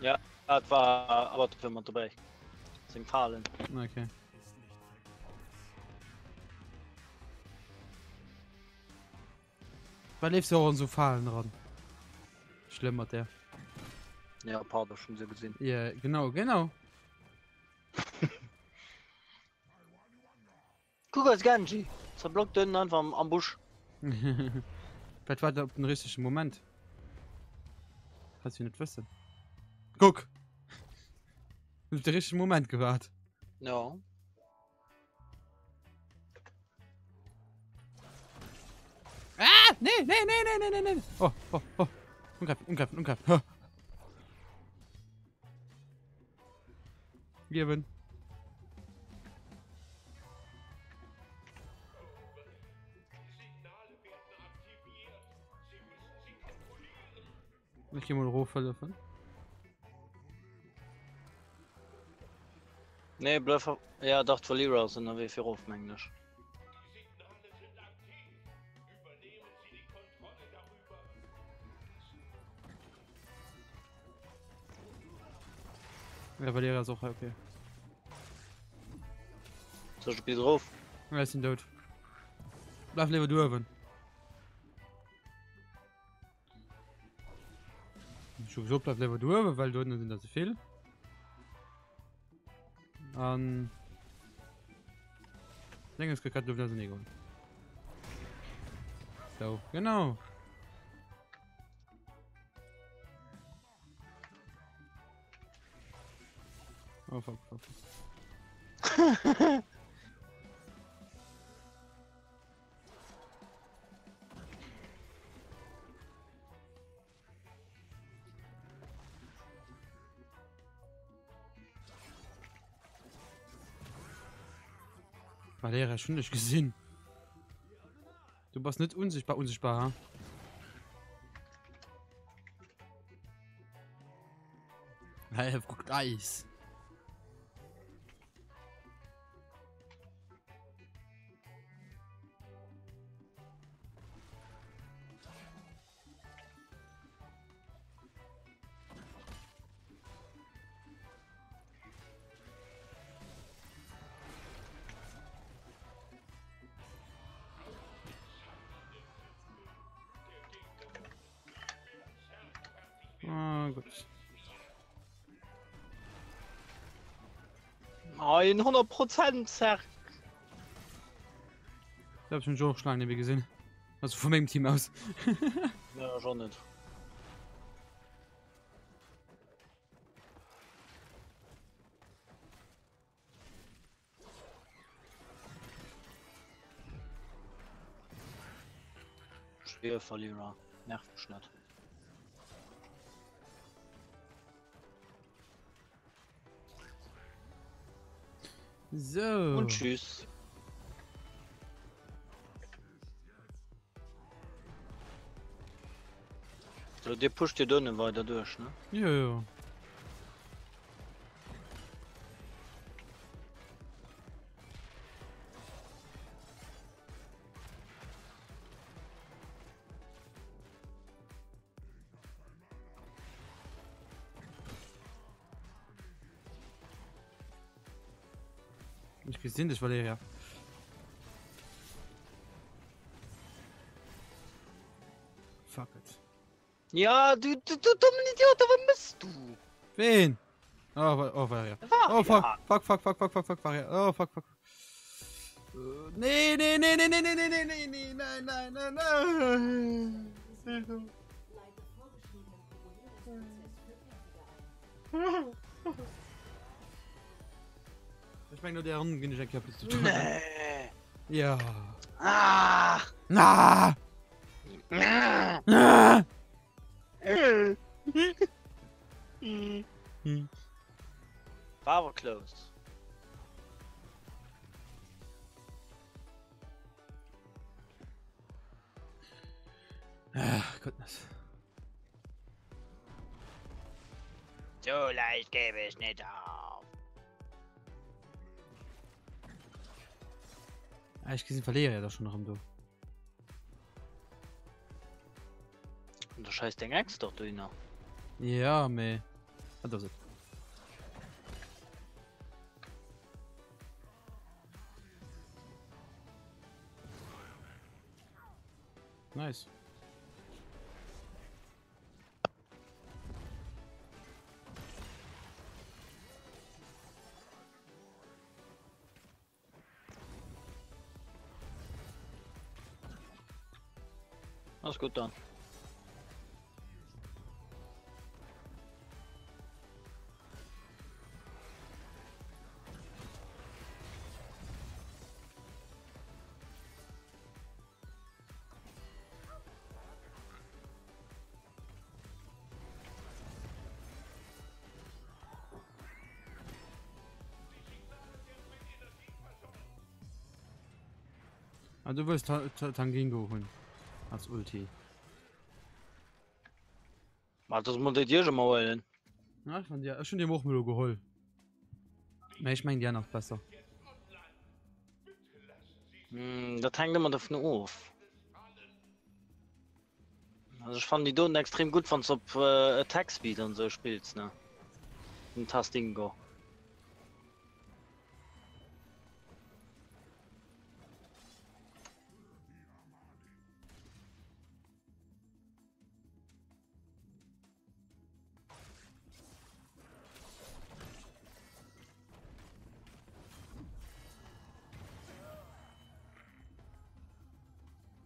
Ja, das war aber für man dabei. Sind Fallen. Okay. Weil lebst du auch an so Fallen dran. Schlimmer der. Ja, Pardon, schon sehr gesehen. Ja, genau, genau. Guck als Genji. Zerblockt den einfach am Busch. Vielleicht war der auf den richtigen Moment. Kannst du nicht wissen. Guck! Auf den richtigen Moment gewartet. Ja. Ah! Nee, nee, nee, nee, nee, nee, nee. Oh, oh, oh. Umgreifen, umgreifen, umgreifen. Oh. Geben. Ich geh mal Rohfälle von. Nee, Blöffer. Ja, dachte Verlierer sind wie viel auf Englisch. Ja, weil der ist auch okay. So, Spiel drauf. Er ist tot. Bleib lieber durch. So bleib lieber durch, weil dort sind das viel. Denke ich, kann du das nicht holen. So, genau. Oh, fuck, fuck. War der schon nicht gesehen. Du warst nicht unsichtbar, unsichtbar. Hey, er guckt Eis. Ah, gut. 100% Zerr. Ich hab schon Joe geschlagen, wie gesehen. Also von meinem Team aus. Ja, schon nicht. Schwer Verlierer. Nervt nicht. So. Und tschüss. So, dir pusht die Dünne weiter durch, ne? Ja, ja. Ich gesehen dich, Valeria. Fuck it. Ja, du dummen Idiot, was bist du? Wen? Oh, Valeria. Oh, fuck. Fuck, Valeria. Oh, fuck. Nee, nein. Ich meine nur, der Hund ging nicht kaputt zu tun. Nee. Ja. Ah. Na! Ah. Na! Power close. Goodness. So leicht gebe ich nicht auf. Ich gesehen, Valeria doch schon noch im Du. Und du scheißt den Ex doch, du noch. Ja, meh. Was ist das? Nice. Alles gut dann. Ah, du willst Tangingo holen. Als Ulti. Mach das mal dir schon mal wollen. Ja, ich fand ja schon die Hochmüll geholt. Na, ich meine ja noch besser. Das hängt immer davon auf. Also ich fand die Doten extrem gut, wenn du auf Attack Speed und so spielst, ne? Ein Tastingo.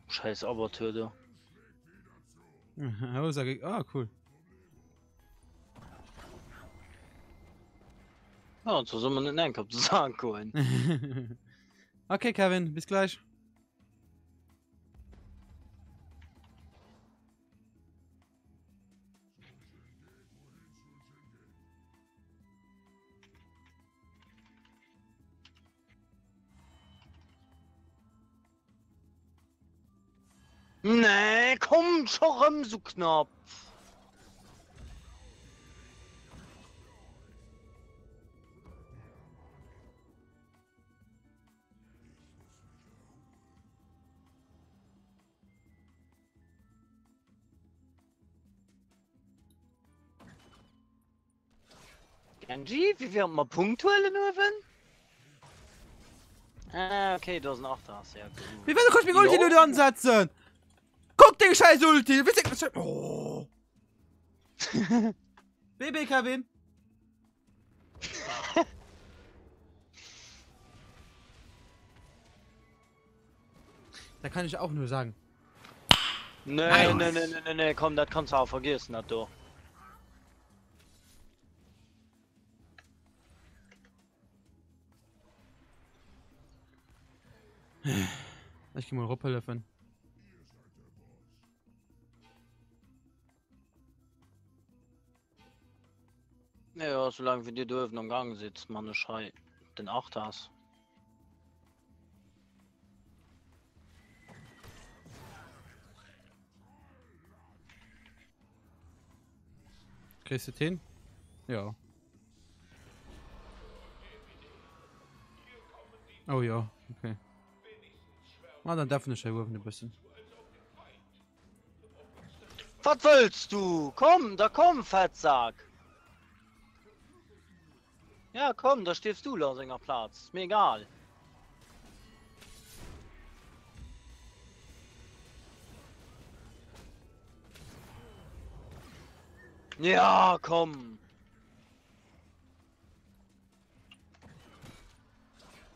Scheiß Abertür, du. Oh, sag ich. Ah, cool. Ja, und so soll man nicht nennen, ob du sagen können. Okay, Kevin, bis gleich. Nee, komm schon, so knapp. Genji, wie wir mal punktuell nur wenn? Ah, okay, du hast einen Achtas, ja gut. Wie willst du kurz mit Ulti nur ansetzen? Guck den scheiß Ulti! Oh. BB, Kevin! Da kann ich auch nur sagen. Nee, komm, das kannst du auch vergessen, das du. Ich geh mal Ruppelöffnen. Ja, solange wir die dürfen am Gang sitzt, man eine Schei. Den Achtas. Kriegst du den? Ja. Oh ja, okay. Ah, dann darf ich nicht ein bisschen. Was willst du? Komm, da komm, Fettsack. Ja, komm, da stehst du, Losinger Platz. Ist mir egal. Ja, komm.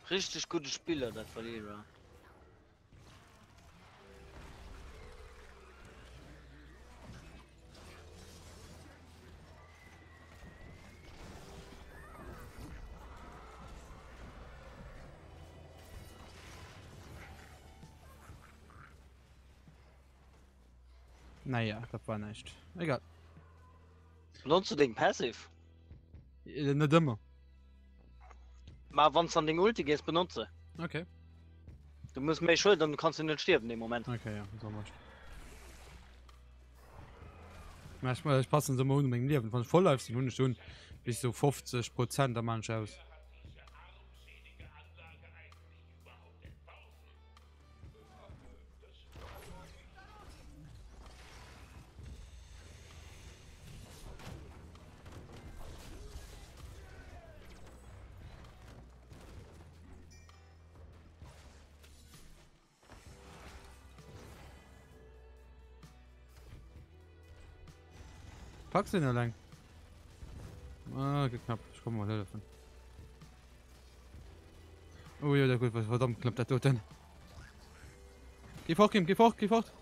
Richtig gute Spieler, das Verlierer. Naja, das war nicht. Egal. Benutzt du den Passiv? Nicht immer. Mal, wenn es an den Ulti gehst, benutze. Okay. Du musst mich schuld, dann kannst du nicht sterben im Moment. Okay, ja, so machst du. Ich passe so mal meinem Leben. Wenn ich voll läufst, die Hunde schon bis so 50% der Mann aus. Packst du ihn allein? Ah, geht knapp. Ich komme mal helfen. Oh ja, der gut, was verdammt klappt der tot denn? Geh fort, Kim, geh fort, geh fort.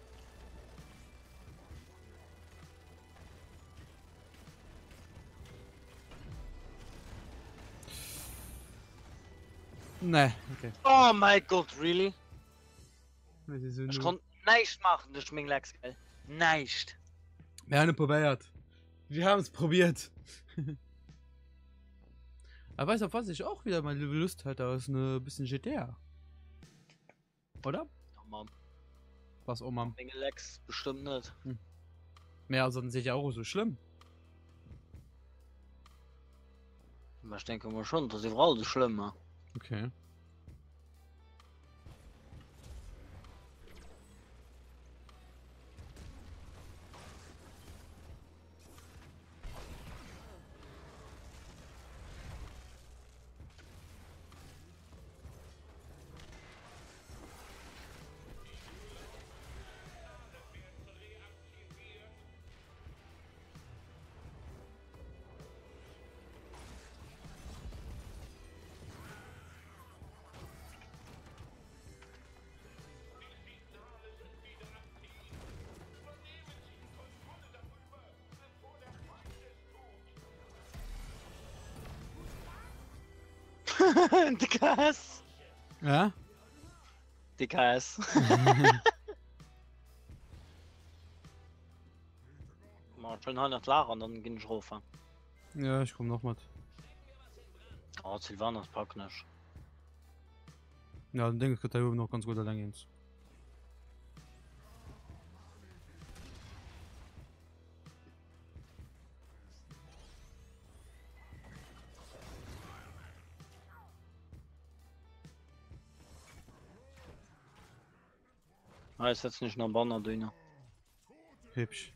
Nee, okay. Oh mein Gott, really? Das ist so Ich nur- konnte nichts machen durch mein Lex, gell? Nicht. Wir haben es probiert. Wir haben es probiert. Aber weißt du, auf was ich auch wieder mal Lust hatte, aus ein bisschen GTA. Oder? Oh Mann, Was, oh Mann. mein Lex bestimmt nicht. Mehr sonst sehe ich auch so schlimm. Aber ich denke mal schon, das ist überall so schlimm. Ja. Okay. DKS. Ja? DKS. Mal schön halt klar und dann gehen ich rufen. Ja, ich komme noch mal. Oh, Silvanas packt nicht. Ja, dann denke ich, dass er noch ganz gut allein ist. Ah, ist jetzt nicht noch Banner drin. Hübsch.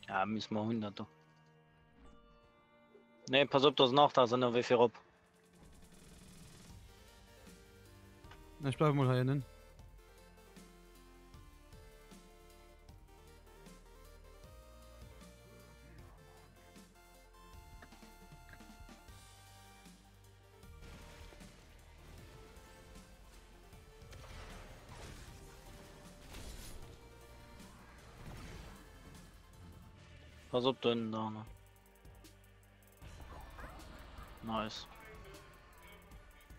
Ja, müssen wir 100. Ne, pass auf, das nach da sind wir wie viel ab. Na, ich bleibe mal hier hinten. Pass auf, da hinten da. Ne? Nice.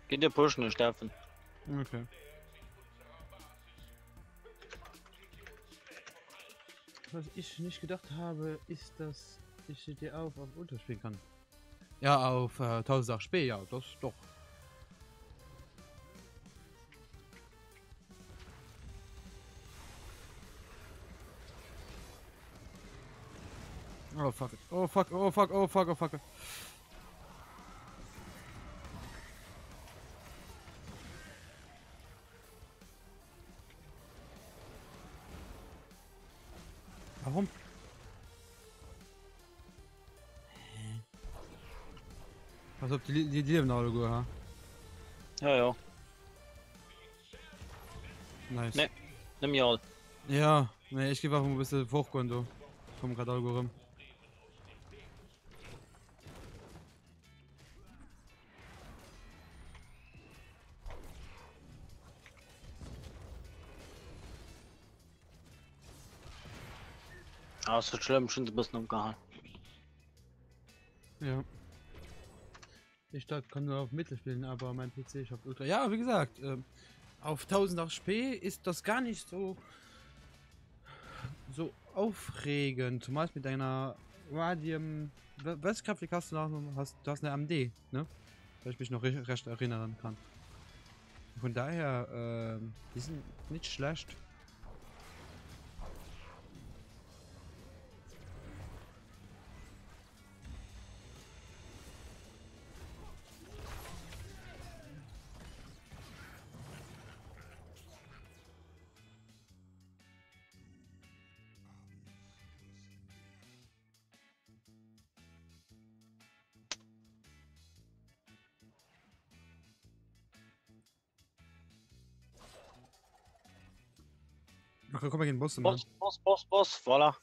Geht dir pushen, Steffen. Okay. Was ich nicht gedacht habe, ist, dass ich dir auf Ultra spielen kann. Ja, auf 1000 HP, ja, das doch. Oh fuck it. Oh fuck, oh fuck, oh fuck, oh fuck. Warum? Was ob die leben alle gut, ha? Ja, ja. Nice. Nee. Nimm ja all. Ja, nee, ich gebe einfach ein bisschen hochgehen, du. Komm gerade auch rum. Ah, ist so schlimm, schon ein bisschen umgehauen. Ja. Ich kann nur auf Mittel spielen, aber mein PC, ich habe Ultra. Ja, wie gesagt, auf 1000 HP ist das gar nicht so aufregend. Zumal mit deiner Radium. Was Grafik hast du noch? Du hast eine AMD, ne? Weil ich mich noch recht erinnern kann. Von daher, die sind nicht schlecht. Ach, komm mal gegen Boss, Mann. Boss, voilà.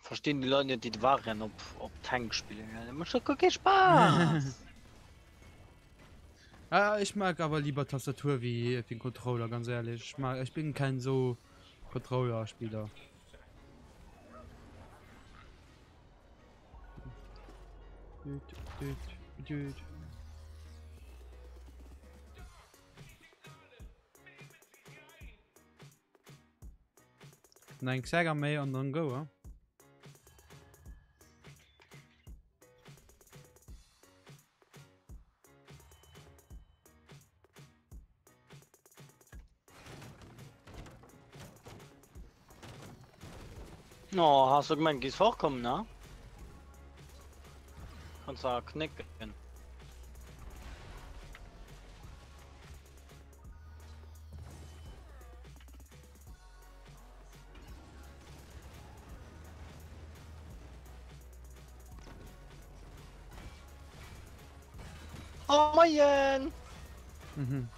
Verstehen die Leute nicht, die waren ob Tank spielen. Ja, macht doch keinen Spaß. Ah, ich mag aber lieber Tastatur wie den Controller, ganz ehrlich. Ich bin kein so Controller-Spieler. Nein, Xaga May und dann go, ja? No, hast du gemeint, gehst vorkommen, ne? Kannst du knicken. Oh mein! Mhm.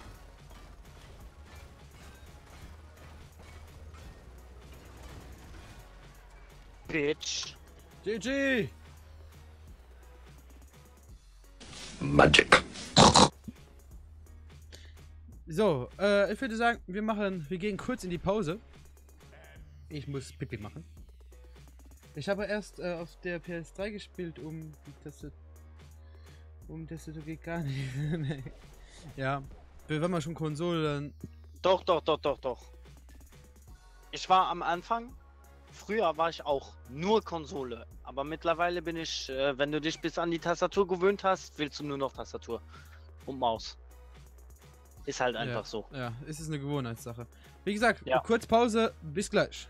Bitch. GG! Magic. So, ich würde sagen, wir gehen kurz in die Pause. Ich muss Pipi machen. Ich habe erst auf der PS3 gespielt, das geht gar nicht. Nee. Ja, wenn man schon Konsolen. Doch. Ich war am Anfang, früher war ich auch nur Konsole, aber mittlerweile bin ich, wenn du dich bis an die Tastatur gewöhnt hast, willst du nur noch Tastatur und Maus. Ist halt einfach so. Ja, es ist eine Gewohnheitssache. Wie gesagt, Ja. kurz Pause, bis gleich.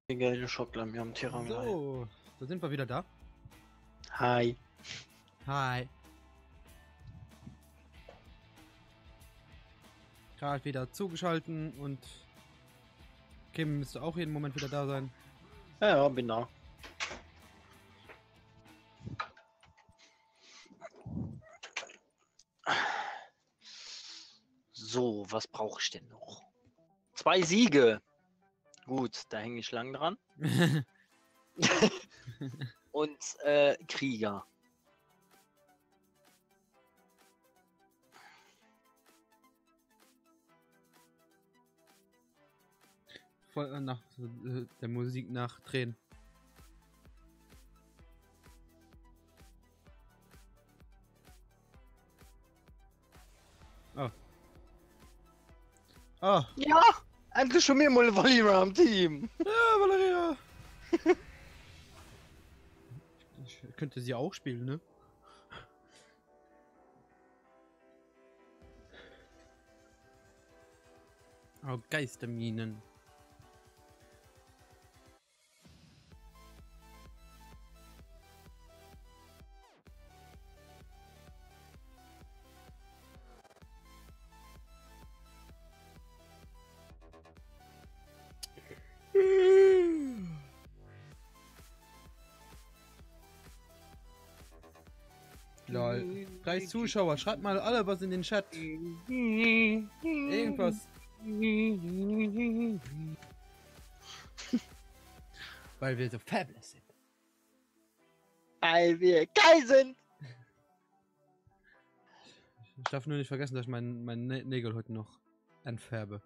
Die geile Schocklampe am Terrain. So, da sind wir wieder da. Hi. Hi. Gerade wieder zugeschalten und Kim müsste auch jeden Moment wieder da sein. Ja, bin da. So, was brauche ich denn noch? 2 Siege. Gut, da hänge ich lang dran. Und Krieger. Voll nach der Musik nach Tränen. Oh. Oh. Ja, endlich schon mehr mal Valeria am Team. Ja, Valeria. Ich könnte sie auch spielen, ne? Oh, Geisterminen. Lol. 3 Zuschauer, schreibt mal alle was in den Chat. Irgendwas. Weil wir so fabulous sind. Weil wir geil sind. Ich darf nur nicht vergessen, dass ich mein Nägel heute noch entfärbe.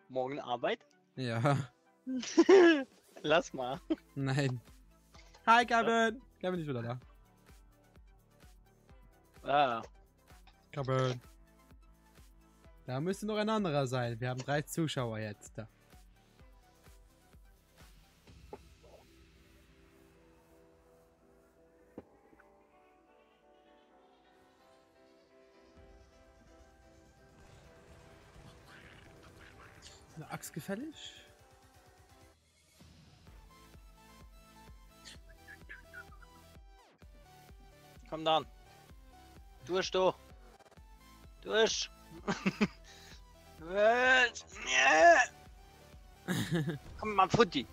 Morgen Arbeit? Ja. Lass mal. Nein. Hi, Kevin. Kevin ist wieder da. Ah. Kevin. Da müsste noch ein anderer sein. Wir haben 3 Zuschauer jetzt da. Eine Axt gefällig? Komm dann. Durch, du. Durch. Durch. Komm mal, Futti.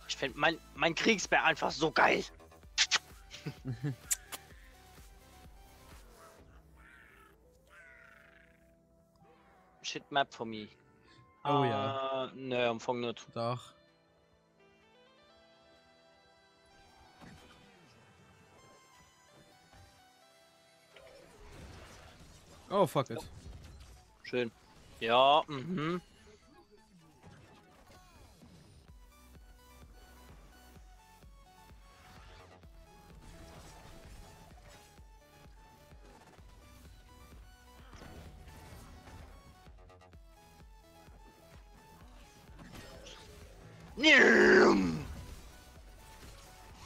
Ich finde mein Kriegsbär einfach so geil. Shit Map for me. Oh ja. Ne, Umfang nicht. Doch. Oh, fuck it. Schön. Ja, mhm.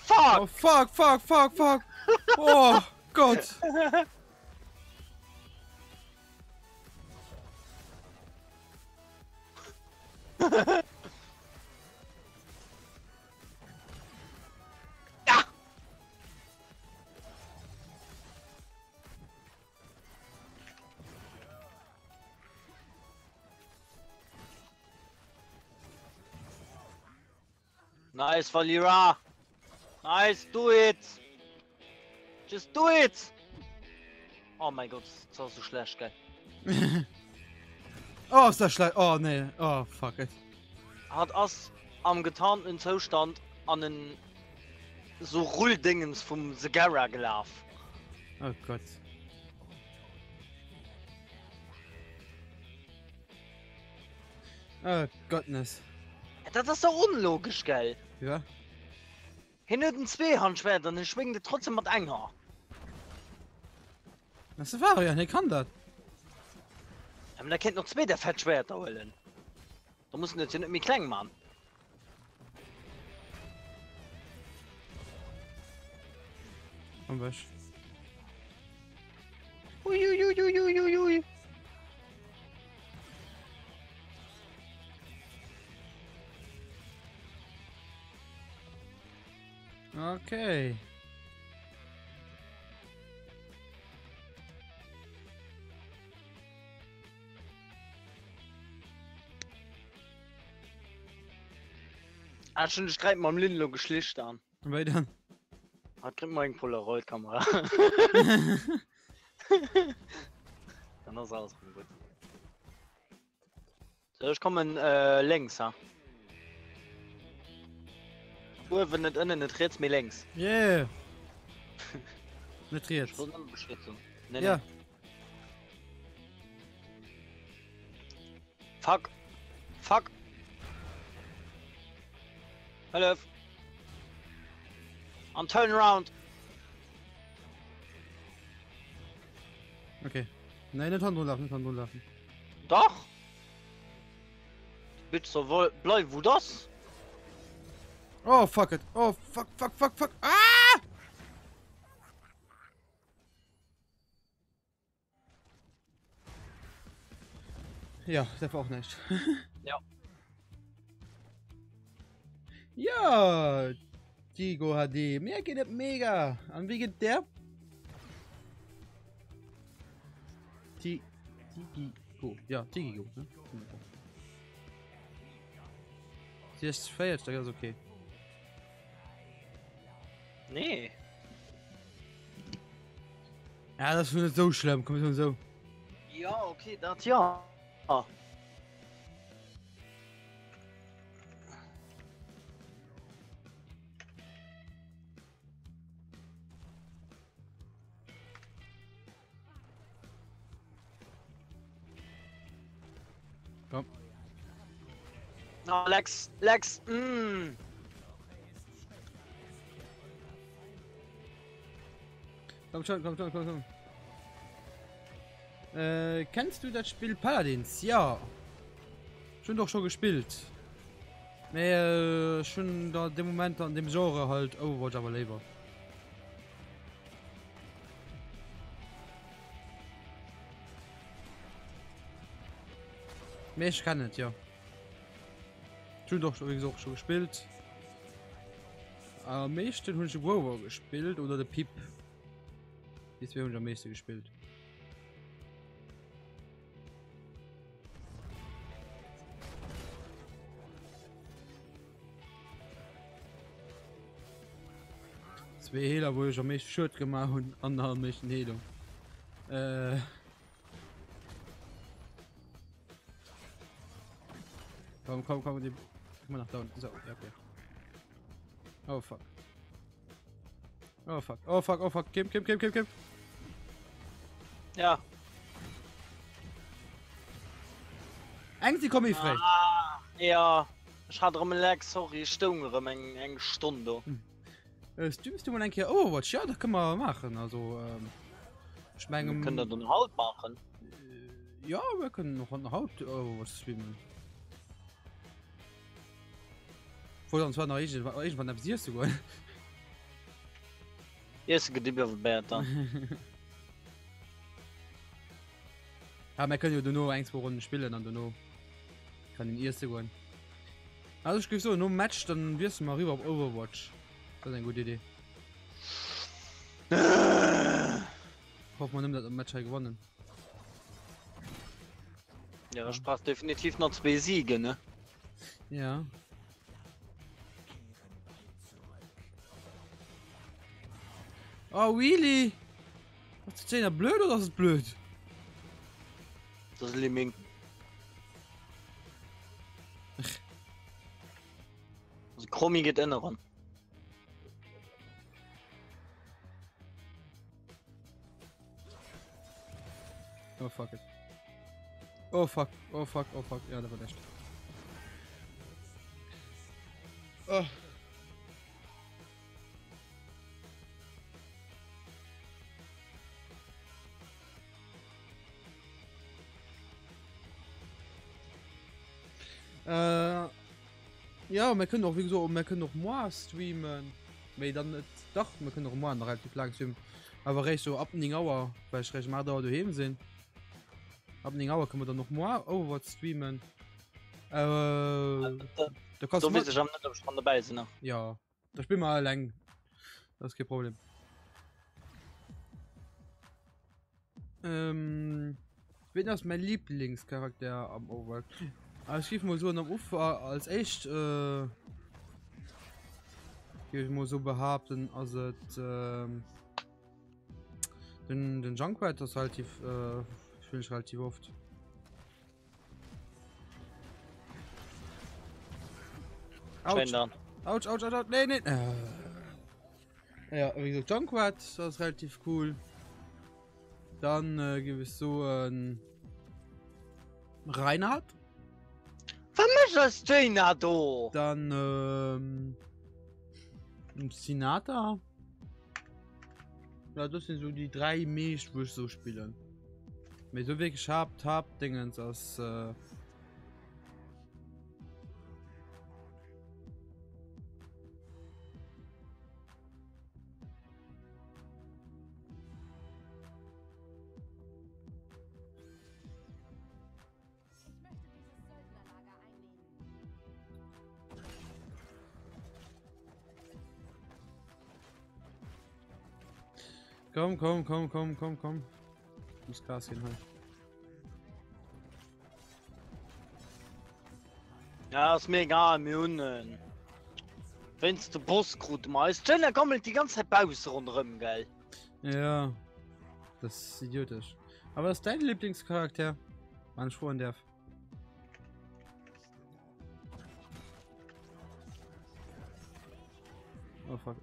Fuck! Oh, fuck, fuck, fuck, fuck. Oh, Gott. Ja! Nice, Valira. Nice, do it. Just do it. Oh mein Gott, das ist auch so schlecht, gell. Oh, ist das schlecht. Oh, nee. Oh, fuck it. Hat as am getarnten Zustand an den so Rulldingens vom Segara gelaufen. Oh Gott. Oh, Gottness. Das ist so unlogisch, gell. Ja. Hinten 2 Handschwerter, dann schwingt er trotzdem mit einer. Das ist Varian, ich kann das. Aber da kennt noch 2 der Fettschwerter holen. Da müssen jetzt nicht mehr klein machen. Und was? Uiuiuiuiuiui. Okay. Ah, schon Streit am Lindlo geschlicht an. Weil dann. Hat kriegt man eine Polaroid-Kamera. Dann ist alles gut. So, ich komme längs, ha. Wenn nicht innen, nicht rechts, mir längs. Yeah. Nicht jetzt. So eine Beschätzung. Nee, Ja. nee. Fuck. Fuck. Hello. I'm turning around. Okay. Nein, nicht Hand laufen, nicht Hand laufen. Doch. Bitte so wohl. Bleib, wo das? Oh, fuck it. Oh, fuck, fuck, fuck, fuck. Ah! Ja, das war auch nicht. Ja. Ja, Tigo HD. Mir geht es mega. Und wie geht der? Tigigo. Ja, Tigigo. Ne? Sie ist feiert, das ist okay. Nee. Ja, das ist nicht so schlimm. Komm schon so. Ja, okay, das ja. Ah. Komm. Oh, Lex, Lex, Komm schon, komm schon, komm schon. Kennst du das Spiel Paladins? Ja. Schon doch schon gespielt. Nee, schon da dem Moment an dem Genre halt Overwatch aber lieber. Nee, ich kann nicht, ja. Schon doch schon, wie gesagt, schon gespielt. Am meisten habe ich WoW gespielt oder der Pip. Das wäre am meisten gespielt. Zwei Hehler, wo ich am meisten Schritt gemacht und andere am meisten Heilung. Komm, die. Guck mal nach da unten. So, ja, okay. Oh fuck. Oh fuck, oh fuck, oh fuck. Kim. Ja. Eigentlich komme ich frei. Ah, ja. Ich hatte um Lex, sorry, stungere eng Stunde. Streamst du mal ein hier Overwatch? Ja, das können wir machen. Also, ich meine. Wir können das dann halt machen. Ja, wir können noch eine Haut Overwatch streamen. Vor uns war noch irgendwann absierst du wollen. Erste Gediebe auf Bertha. Ja, wir können ja nur 1 pro Runden spielen, dann nur. Kann den ersten wollen. Also, ich gebe so, nur ein Match, dann wirst du mal rüber auf Overwatch. Das ist eine gute Idee. Hoffen wir, nimmt das Match halt gewonnen. Ja, ich brauche definitiv noch 2 Siege, ne? Ja. Oh, really? Was ist denn blöd oder ist es blöd? Das ist Lemming. Also Chromi geht ändern. Oh fuck it. Oh fuck, oh fuck, oh fuck. Ja, das war echt. Oh. Ja, wir können auch wie so, wir können noch mal streamen. Wir dann nicht, doch, wir können noch mal relativ lang streamen. aber recht so ab Auer weil ich recht mal da du sind ab Auer kann man dann noch mal over streamen da kannst So du wie ich am nicht, ob ich dran dabei sind. Ne? ja da spiel mal lang das ist kein Problem bin das mein Lieblingscharakter am Overwatch schrieb mal so am Ufer als echt ich muss so behaupten also den Junkweit das relativ finde ich relativ oft Schön dann. Ouch, ouch, ouch, ouch. Nee, nee. Ja, wie gesagt, Junkwat, das ist relativ cool. Dann gibt es so ein Reinhard. Was ist das denn da? Dann ein Sinatra. Ja, das sind so die 3 Milch, wo ich so spielen. Mit so wirklich hab Dingens aus Komm. Muss Gas gehen halt. Ja, ist mir egal, mir unten. Wenn's der Boss gut mal ist, dann kommt die ganze Zeit Pause rundherum, gell? Ja, das ist idiotisch. Aber das ist dein Lieblingscharakter? Man schworen darf. Oh fuck.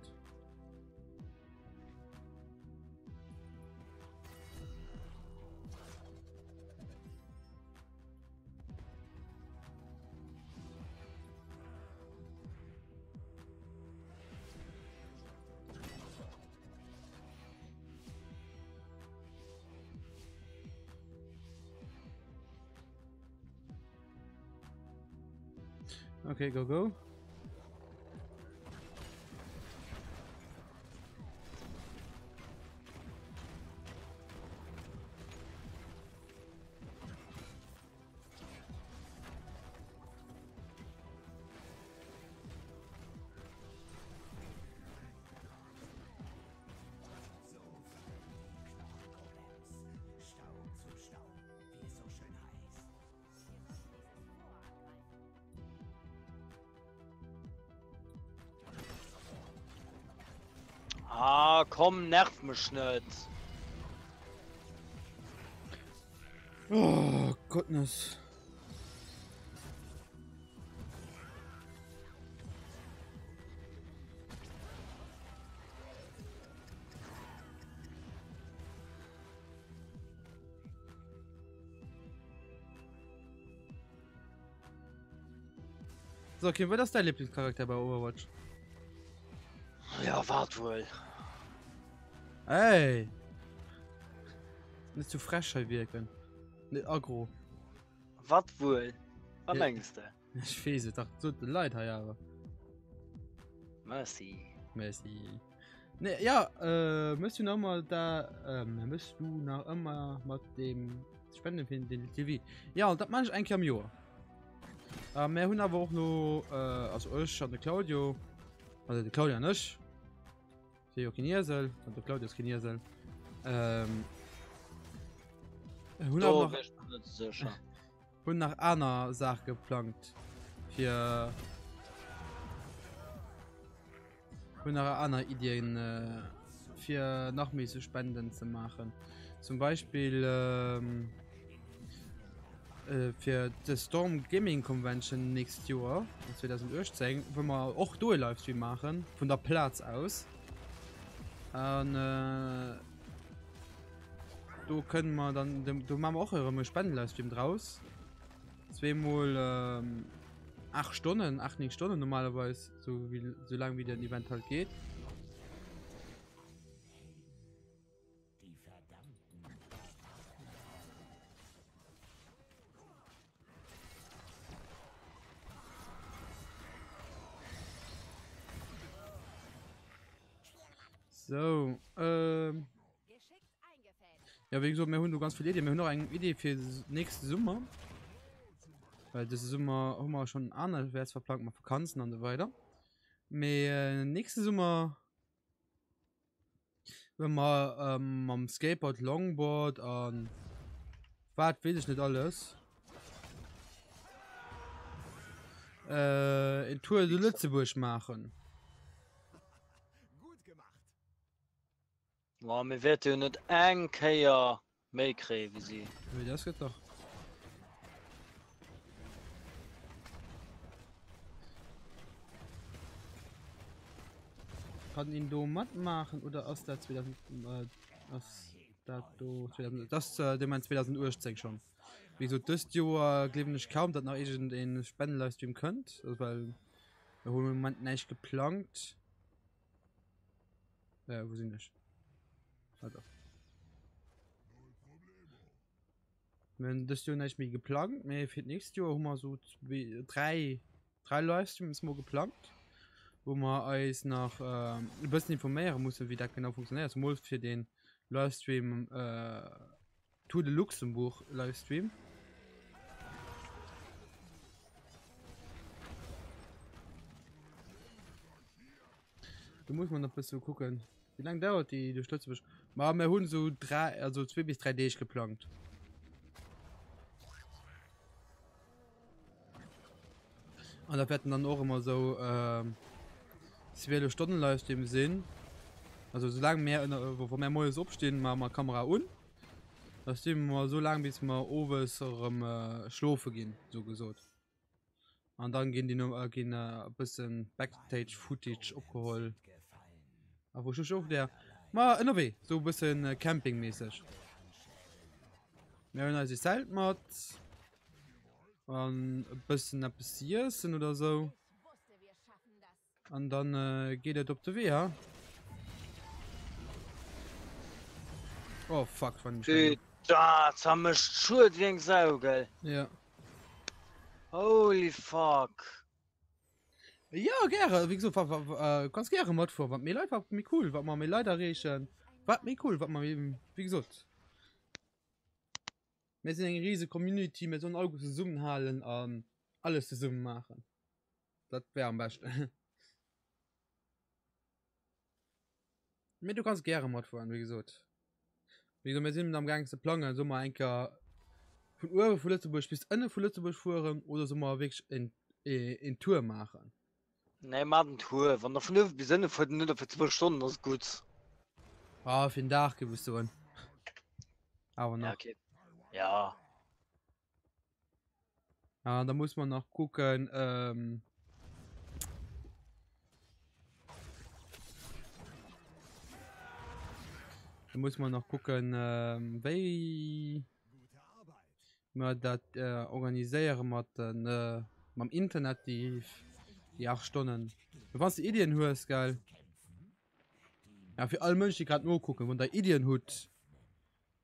Okay, go. Ah, komm, nerv mich nicht. Oh, goodness. So, okay, wer ist dein Lieblingscharakter bei Overwatch? Ja, wart wohl. Ey! Nicht zu fresh wirken. Nicht aggro. Wart wohl. Was Ja. meinst du? Ich fese, dachte so leid, ja, aber. Merci. Merci. Ne, ja, müsst du noch mal da, müsst du noch immer mit dem Spenden finden, den TV. Ja, und das mache ich ein Cameo. Wir haben aber auch noch, also ich und der Claudio, also der Claudia nicht. Der Chinesel und der Claudio ist Chinesel. So, ich bin nicht sicher. Und nach einer Sache geplant für nach einer Ideen für nachmäßig Spenden zu machen, zum Beispiel für die Storm Gaming Convention nächstes Jahr 2018, wenn wir auch durch Livestream machen von der Platz aus. Und, du können wir dann du machen wir auch eure Spenden Livestream draus. Zweimal 8 Stunden, 8 Stunden normalerweise, so lange wie der Event halt geht. So, Ja, wie gesagt, wir haben ganz viele Ideen. Wir haben noch eine Idee für nächste Sommer. Weil das Sommer haben wir schon anders, wer es verplant, mal Vakanzen und so weiter. Aber nächste Sommer, wenn wir am Skateboard, Longboard und was weiß ich nicht alles, in Tour de Lützeburg machen. Boah, mir wird ja nicht ein Keier mehr kriegen wie sie. Wie das geht doch. Kann ihn do matt machen oder aus der 2000 aus der do 2000 das der mein 2010 schon. Wieso das Jahr glaube ich kaum dass nach den Spendenleistung könnt, also weil wir haben im Moment nicht geplant. Ja, wo sind nicht? Also. Wenn das Jahr nicht mehr geplant, mehr für nächstes Jahr haben wir so drei Livestreams mal geplant, wo man uns nach ein bisschen informieren muss, wie das genau funktioniert. Also mal für den Livestream Tour de Luxemburg Livestream. Da muss man noch ein bisschen gucken. Wie lange dauert die Stütze? Wir haben so 2 bis 3 D geplant. Und da werden dann auch immer so 12 Stunden Livestream sehen. Also solange mehr wo mehr Neues abstehen, machen wir Kamera und das stehen wir so lange bis wir oben schlafen gehen, so gesagt. Und dann gehen die noch ein bisschen Backstage Footage abgeholt. Aber schon auf der mal NRW, so ein bisschen campingmäßig. Wir haben also Zeltmat und ein bisschen etwas oder so. Und dann geht es auf die Weg, ja? Oh fuck, von dem Da, jetzt haben wir schuld wie ein Sau, gell? Ja. Holy fuck. Ja, gerne, wie gesagt, ganz gerne Mod vor, was mir leid war mir cool, was man mir leider riechen. Was mir cool, was man eben, wie gesagt. Wir sind eine riesige Community mit so einem Auge zusammenhalten und alles zusammen machen. Das wäre am besten. Mir du kannst gerne Mod fahren, wie gesagt. Wie gesagt, wir sind am ganzen Plan, so mal ein von Uhr von Lützeburg bis Ende von Lützeburg fahren oder so mal wirklich in Tour machen. Ne, mal eine Tour. Wenn der Vernunft bis Ende für 2 Stunden, das ist gut. Ah, für den Tag gewusst du. Aber noch. Ja, okay. Ja. Ja, da muss man noch gucken, da muss man noch gucken, wie man das organisieren mit am Internet die 8 Stunden. Du kannst die Ideen hörst, geil. Ja, für alle Menschen, die gerade nur gucken, wenn der Ideen hat,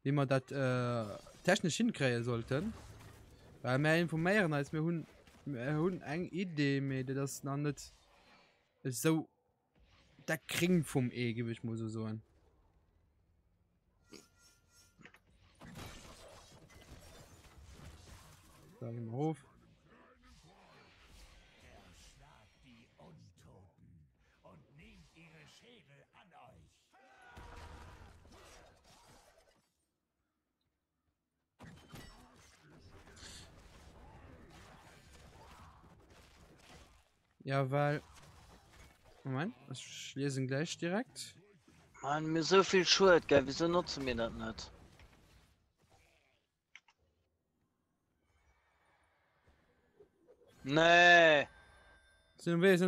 wie man das technisch hinkriegen sollten. Weil mehr informieren als wir haben eine Idee, mehr das noch nicht so der Kring vom Gewicht muss ich sagen. Sag ich mal auf. Ja, weil. Moment, ich lese gleich direkt. Mann, mir so viel Schuld, gell? Wieso nutzen wir das nicht? Nee. Sind wir.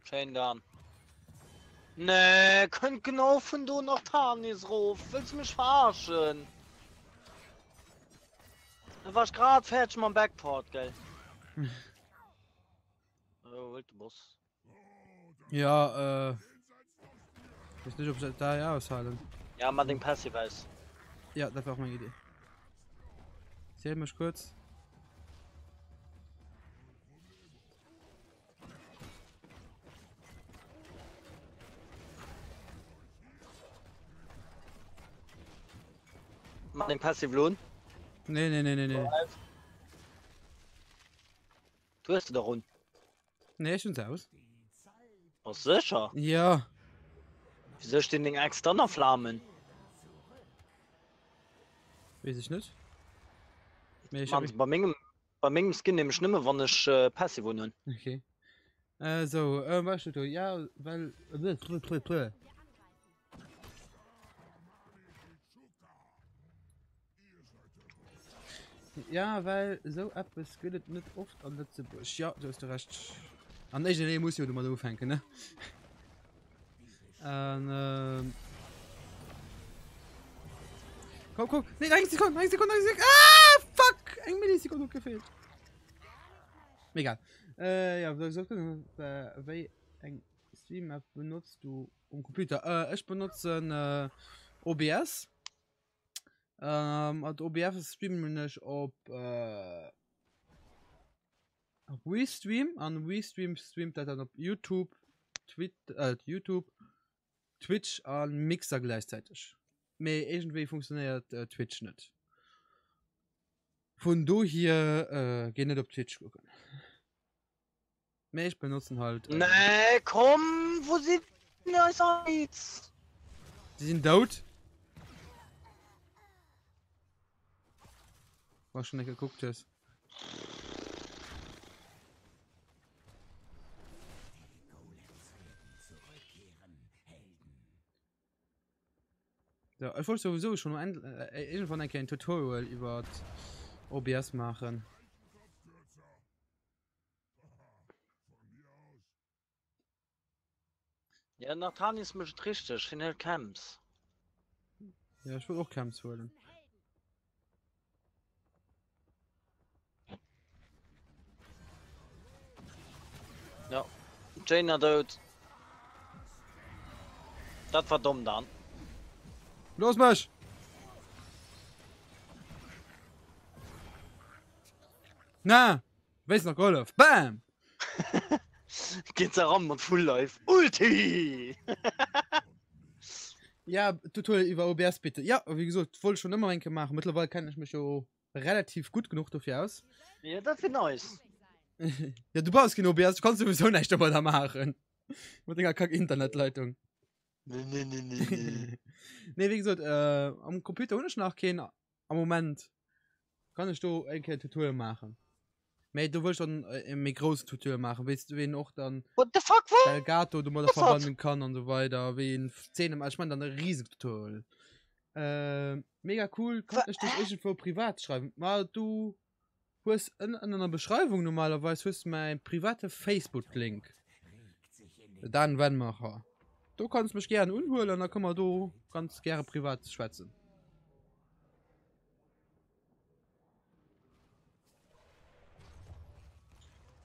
Schön dann. Nee, könnt genau von du noch Tarnis ruf. Willst du mich verarschen? Da war ich gerade fertig mit dem Backport, gell? Oh, wilde Boss. Ja, ich weiß nicht, ob sie da ja aushalten. Ja, mal den Passive ist. Ja, das war auch meine Idee. Zähl mich kurz. man den Passivlohn. Nee. Du hast da rund. Nee, schon aus. Was sicher? Ja. Wieso stehen den extra noch Flammen? Weiß ich nicht. Nee, ich Man, hab... bei meinem Skin nämlich nicht mehr, wenn ich passiv wohne. Okay. So, weißt du, ja, weil... Ja, weil so etwas geht nicht oft an Lützeburg. Ja, du hast recht. An der muss ich mal aufhängen, ne? Und, komm. Nee, 1 Sekunde. Ah, fuck! 1 Millisekunde gefehlt. Egal. Ja, was soll ich sagen? Wie ein Stream-App benutzt du Computer? Ich benutze OBS. Und OBS streamen ich auf WeStream. Und WeStream streamt das dann auf YouTube, Twitch und Mixer gleichzeitig. Aber irgendwie funktioniert Twitch nicht. Von du hier geh nicht auf Twitch gucken. Aber ich benutze halt. Nee, komm, wo sind die jetzt? Die sind tot. Was schon nicht geguckt hast. Ja, ich wollte sowieso schon irgendwann ein Tutorial über OBS machen. Ja, Nathan ist mich richtig, in Camps. Ja, ich will auch Camps holen. Ja, Jaina tot. Das war dumm dann. Los, Marsch! Na! Weiß noch Golf. Bam! Geht's heran mit Full Life. Ulti! Ja, Tutorial über OBS bitte. Ja, wie gesagt, wollte schon immer ein machen. Mittlerweile kann ich mich schon relativ gut genug dafür aus. Ja, das wird nice. Ja, du brauchst kein OBS, du kannst sowieso nicht dabei da machen. Mit einer Kack-Internetleitung. Nee. Nee, wie gesagt, am Computer ohne nachgehen, am Moment kann ich da ein Tutorial machen. Aber du willst dann ein großes Tutorial machen, weißt du, wen auch dann What the fuck, wo? Elgato du mal verwandeln kann und so weiter, wie in 10, ich meine dann ein riesiges Tutorial. Mega cool, kann ich das irgendwo privat schreiben. Mal du hast in einer Beschreibung normalerweise hast mein privater Facebook-Link. Dann wenn macher. Du kannst mich gerne unholen, dann kann man du ganz gerne privat schwätzen.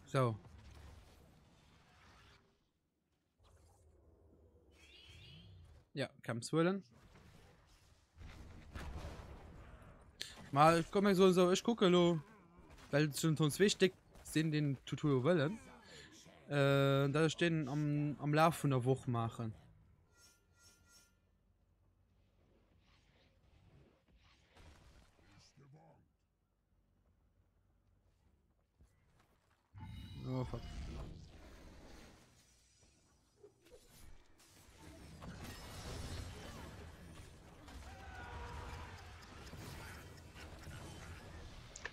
So. Ja, kannst wollen. Mal komm ich so ich gucke lo, weil schon uns wichtig sind den Tutorial wollen. Da stehen am Lauf von der Woche machen. Oh, fuck.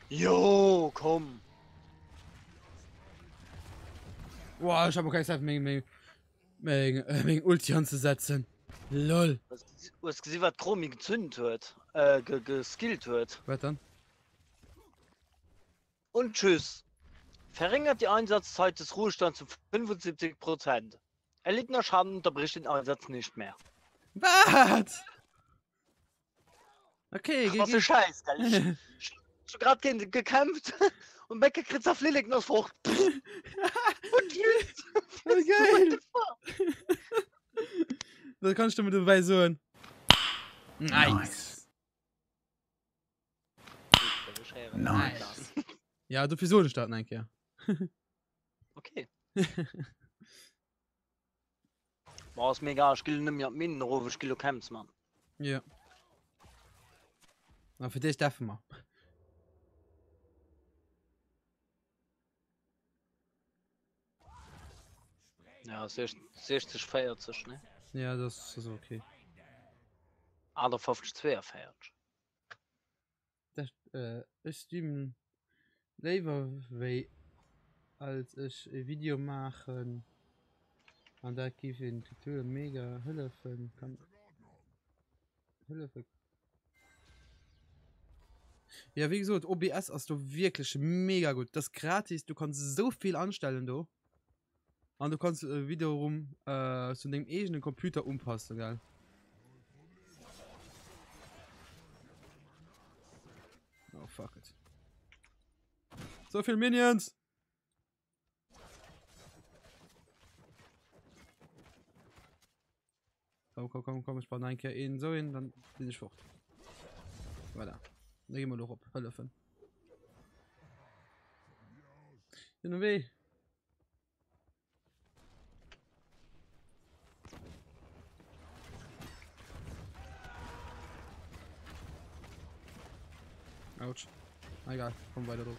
Jo, komm. Boah, ich habe keine Zeit mehr Ulti anzusetzen. Lol. Du hast gesehen, was Chromi gezündet wird. Geskillt wird. Was dann? Und tschüss. Verringert die Einsatzzeit des Ruhestands zu 75%. Erlittener Schaden unterbricht den Einsatz nicht mehr. Was? Okay, Was für Scheiß, gell? Ich hab gerade gekämpft und Becker kriegt auf Lillig noch Frucht. Und tschüss. Geil. Das kannst du mit dabei so. Nice. Nice. Ja, du Episoden starten eigentlich. Okay. War es mega, ich will nicht mehr Minenrufe, ich will Camps, Mann. Ja. Na, für dich darf man. Ja, 60 feiert sich, ne? Ja, das ist okay. Aber 52 feiert. Das, ich stream lieber, weil als ich ein Video machen und da gibt es ein Tutorial mega helfen kann. Hilfe. Ja, wie gesagt, OBS ist du wirklich mega gut. Das ist gratis, du kannst so viel anstellen, du. Und du kannst wiederum zu dem eigenen Computer umpassen, gell? Oh, fuck it. So viel Minions! Komm, ich baue ein Kehr in so hin, dann bin ich fort. Weiter. Dann gehen wir doch auf helfen. Hin weh. Autsch. Egal, komm weiter drauf.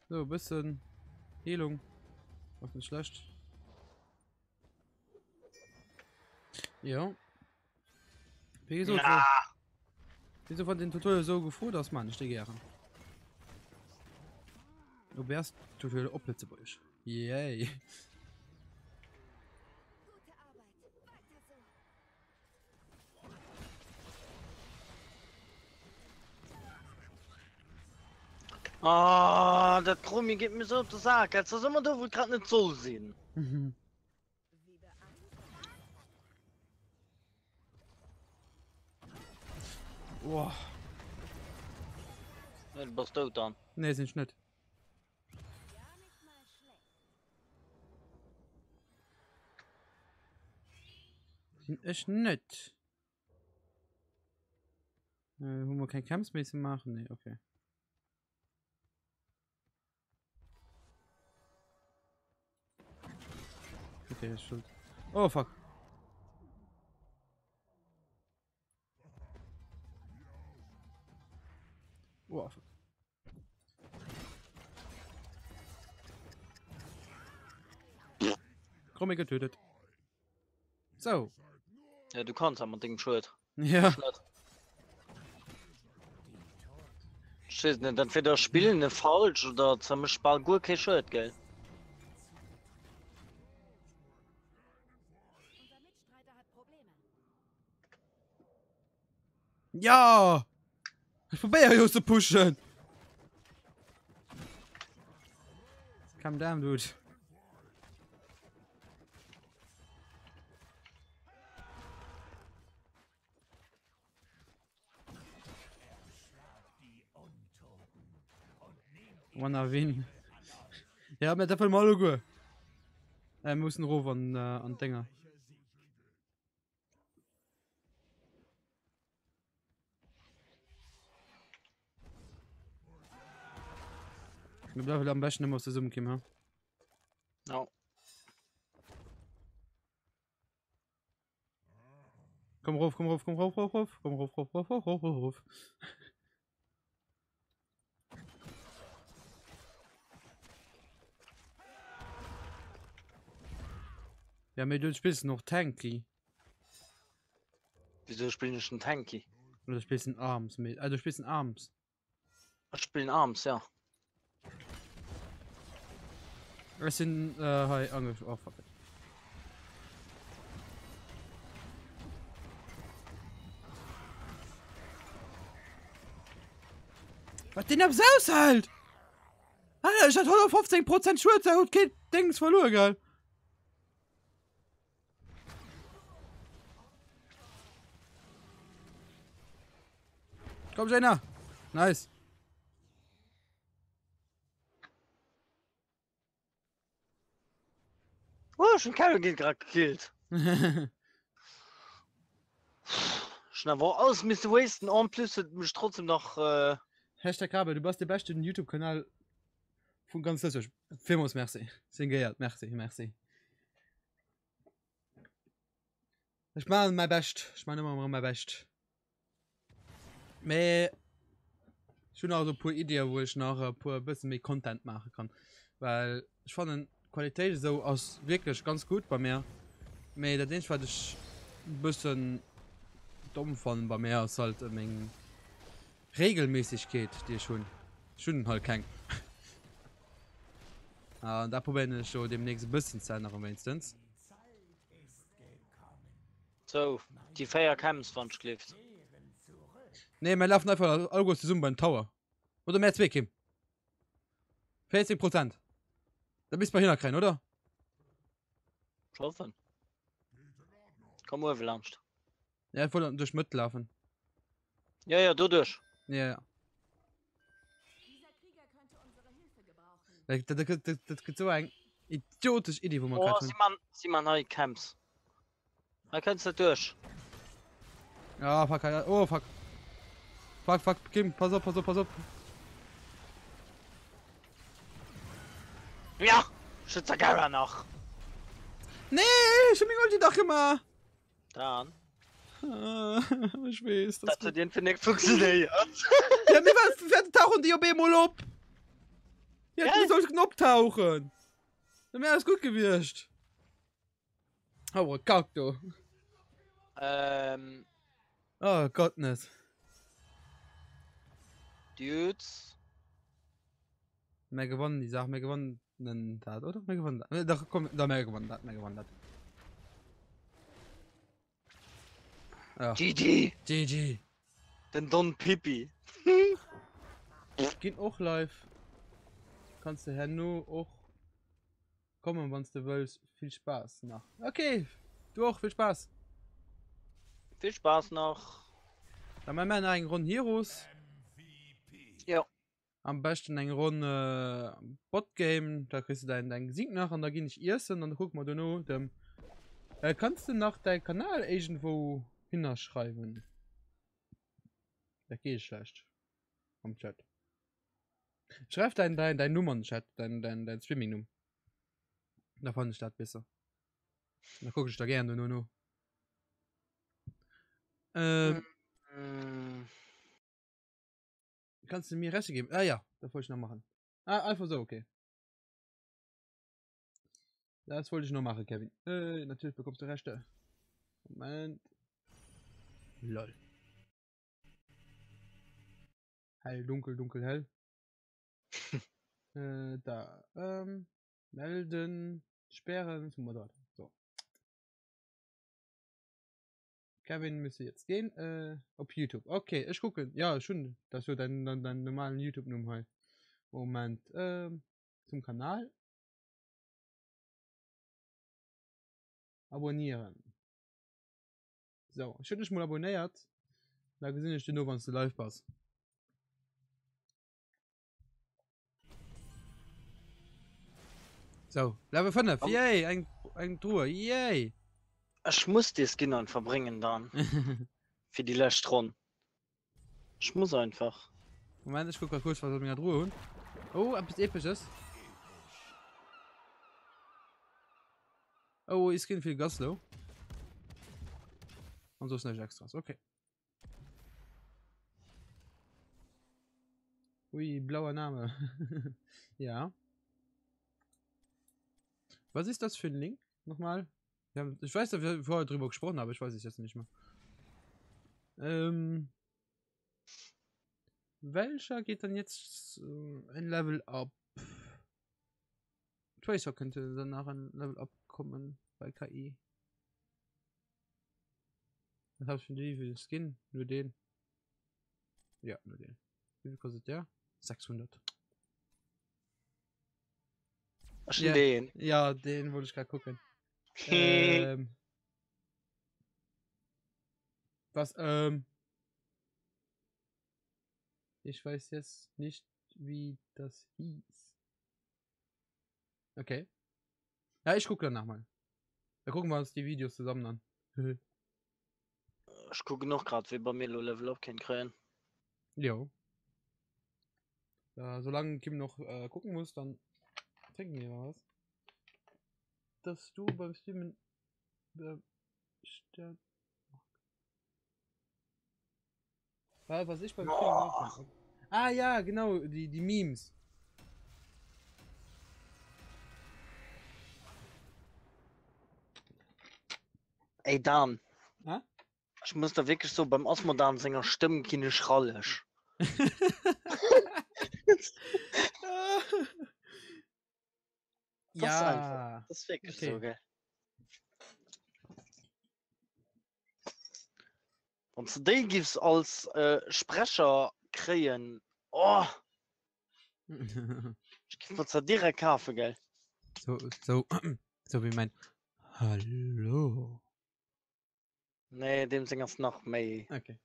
So, bisschen Heilung. Was nicht schlecht. Ja. Wie gesagt, wieso von den Tutorial so gefühlt aus, Mann? Ich stehe gerne. Du wärst Tutorial Opplitze bei euch. Yay. Ah, der Trumi gibt mir so zu sagen, als das immer du wohl gerade nicht so sehen. Boah. Ja, du bist tot dann. Nee, sind nicht. Sind echt nett. Wollen wir kein Campspace machen? Nee, okay. Okay, ist schuld. Oh, fuck. Oh, fuck. Krummi getötet. So. Ja, du kannst aber Ding schuld. Ja. Ich weiß nicht, entweder spielen ne falsch oder zum Spiel gut kein Schuld, gell? Ja! Ich probiere hier zu pushen! Calm down, dude. Wanna win. Ja, mit der Fall mal gut. Müssen Rover an Dinger. Wir bleiben am besten immer aus der Summe kommen, Ja. Komm rauf, komm rauf, komm rauf, rauf, rauf, komm rauf, rauf, rauf, rauf, rauf, rauf. Ja, mit du spielst noch Tanky. Wieso spielen ich einen Tanky? Oder du spielst in Arms mit. Also du spielst in Arms. Ich spiele abends, ja. Es sind, hi, oh, fuck it. Was den ab's aushalt? Alter, ich hatte 115% Schulze und geht Dings verloren, geil. Komm, Jenna. Nice. Oh, schon Carol geht gerade gekillt. Schnell, wo aus Mr. Wasten und plus hat mich trotzdem noch. Hashtag Kabel, du bist der beste YouTube-Kanal von ganz Deutschland. Vielmals merci. Sind geehrt. Merci, merci. Ich mache mein Best. Ich meine immer mein Best. Me schon auch so paar Ideen, wo ich nachher ein bisschen mehr Content machen kann. Weil ich fand die Qualität so aus wirklich ganz gut bei mir. Me der Ding, was ich ein bisschen dumm fand bei mir, ist halt eine Regelmäßigkeit, die schon halt kein. Und da probiere ich schon demnächst ein bisschen zu ändern, wenigstens. So, die Feier Camps von Schlift. Ne, wir laufen einfach August zusammen beim Tower. Oder mehr zwei, Kim. 40%. Da bist du mal hinkriegen, oder? Schaffen. Komm mal, verlangscht. Ja, ich wollte durch mitlaufen. Ja, ja, du durch. Ja, ja. Dieser Krieger könnte unsere Hilfe gebrauchen. Das gibt so eine idiotische Idee, wo man Oh, kann. sieh mal neue Camps. Da kannst du durch. Ja, fuck, ja. Oh, fuck. Fuck, Kim, pass auf, pass auf, pass auf. Ja! Schützer Gara noch. Nee, ich hab mich wollte doch immer. Dann. Ich weiß, Das hat den für nichts funktioniert. Ja, mir was tauchen die OB mal ab. Jetzt Ja. wie soll ich Knopf tauchen? Dann wäre alles gut gewirrscht. Aber kack du. Oh Gott, nicht. Dudes. Mehr gewonnen, die Sache, mehr gewonnen, hat, oder? Mehr gewonnen. Doch, komm, da mehr gewonnen, mehr gewonnen. Ja. GG. GG. Den Don Pipi. Geht auch live. Kannst du her nur auch kommen, wenn du willst. Viel Spaß noch. Okay, du auch, viel Spaß. Viel Spaß noch. Dann machen wir eine Runde Heroes. Ja. Am besten eine Runde Botgame. Da kriegst du deinen Sieg nach und da geh ich erst und dann guck mal du nur. Kannst du nach deinem Kanal irgendwo hinschreiben? Da geht schlecht. Am Chat. Schreib dein Nummern Chat, dein Streaming Nummer. Da fand ich das besser. Da guck ich da gerne nur. Kannst du mir Reste geben? Ah ja, das wollte ich noch machen. Ah, einfach so, okay. Das wollte ich noch machen, Kevin. Natürlich bekommst du Reste. Moment. Lol. Hell, dunkel, dunkel, hell. Da. Melden. Sperren. Zum dort. So. Kevin müsste jetzt gehen. Auf YouTube. Okay, ich gucke. Ja, schon. Das wird dein normalen YouTube-Nummer. Moment. Zum Kanal. Abonnieren. So, schön, ich mal abonniert. Da gesehen ich nur, wenn du live bist. So, Level 5. Yay, ein Truhe. Yay. Ich muss die Skinnern verbringen dann. Für die Löchtron. Ich muss einfach. Moment, ich gucke kurz, was wir mir Truhe holen. Oh, etwas Episches. Oh, ich skin viel Gaslow. Und so schnell extras. Okay. Ui, blauer Name. Ja. Was ist das für ein Link? Nochmal? Ja, ich weiß, dass wir vorher drüber gesprochen haben, ich weiß es jetzt nicht mehr. Welcher geht dann jetzt ein Level up? Tracer könnte danach ein Level up kommen bei KI. Was habe ich für den Skin? Nur den. Ja, nur den. Wie viel kostet der? 600. Was Ja, den? ja, den wollte ich gerade gucken. Was, ich weiß jetzt nicht, wie das hieß. Okay. Ja, ich gucke danach mal. Da gucken wir uns die Videos zusammen an. Ich gucke noch gerade, wie bei mir Level Up kein kriegen. Jo. Solange Kim noch gucken muss, dann trinken wir mal was. Dass du beim Streamen Was ich beim Oh. Kriegen auch bin. Ah ja, genau, die Memes. Ey, Dan. Hä? Ich muss da wirklich so beim Osmodan Sänger Stimmen keine schrallisch. Das ist einfach. Ja. Das ist wirklich Okay. so, gell? Und zu denen gibt's als Sprecher kriegen. Oh, ich gebe mir direkt Kaffee, gell? So wie mein Hallo. Nee, dem Sänger noch mehr Okay.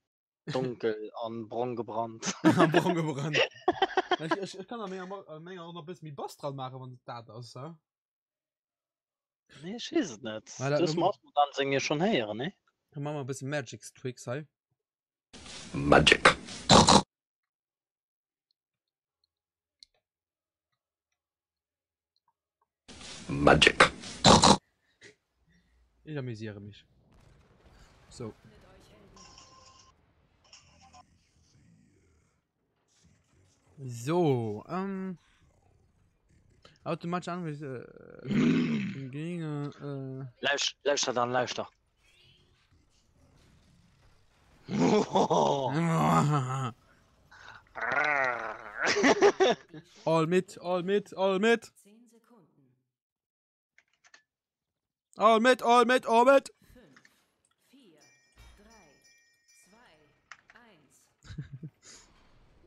dunkel an Braun gebrannt. Am Braun gebrannt. Ich kann da Menge auch noch ein bisschen mit Boss dran machen, wenn das ist, ja? Nee, ich weiß es nicht. Weil Das muss man dann singen schon her, ne? Dann machen wir ein bisschen Magic Tricks, hey? Magic. Magic. Ich amüsiere mich. So. So, automatisch anwesend, Gegner, Luister dann, luister. all mit. 10 Sekunden. All mit. 5, 4, 3, 2, 1.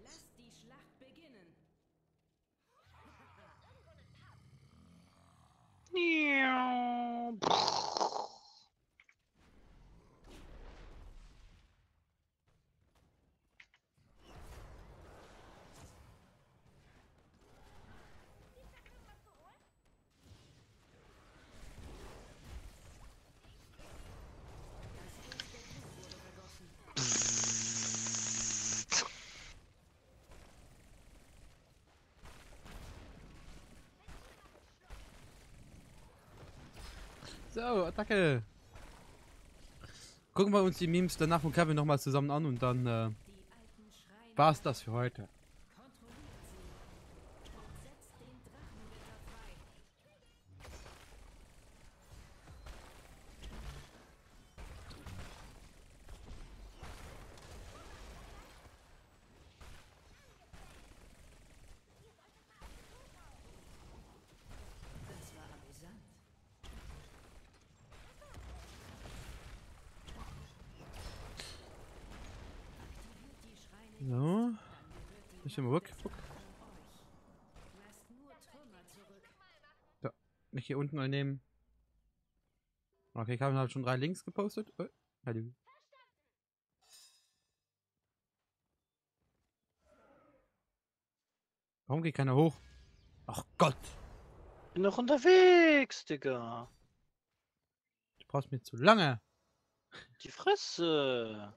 Lass die Schlacht beginnen. So, Attacke. Gucken wir uns die Memes danach von Kevin nochmal zusammen an und dann war's das für heute. So. Ich bin weg. So. Mich hier unten mal nehmen. Okay, Kevin hat schon 3 Links gepostet. Hallo. Warum geht keiner hoch? Ach Gott. Bin noch unterwegs, Digga. Du brauchst mir zu lange. Die Fresse.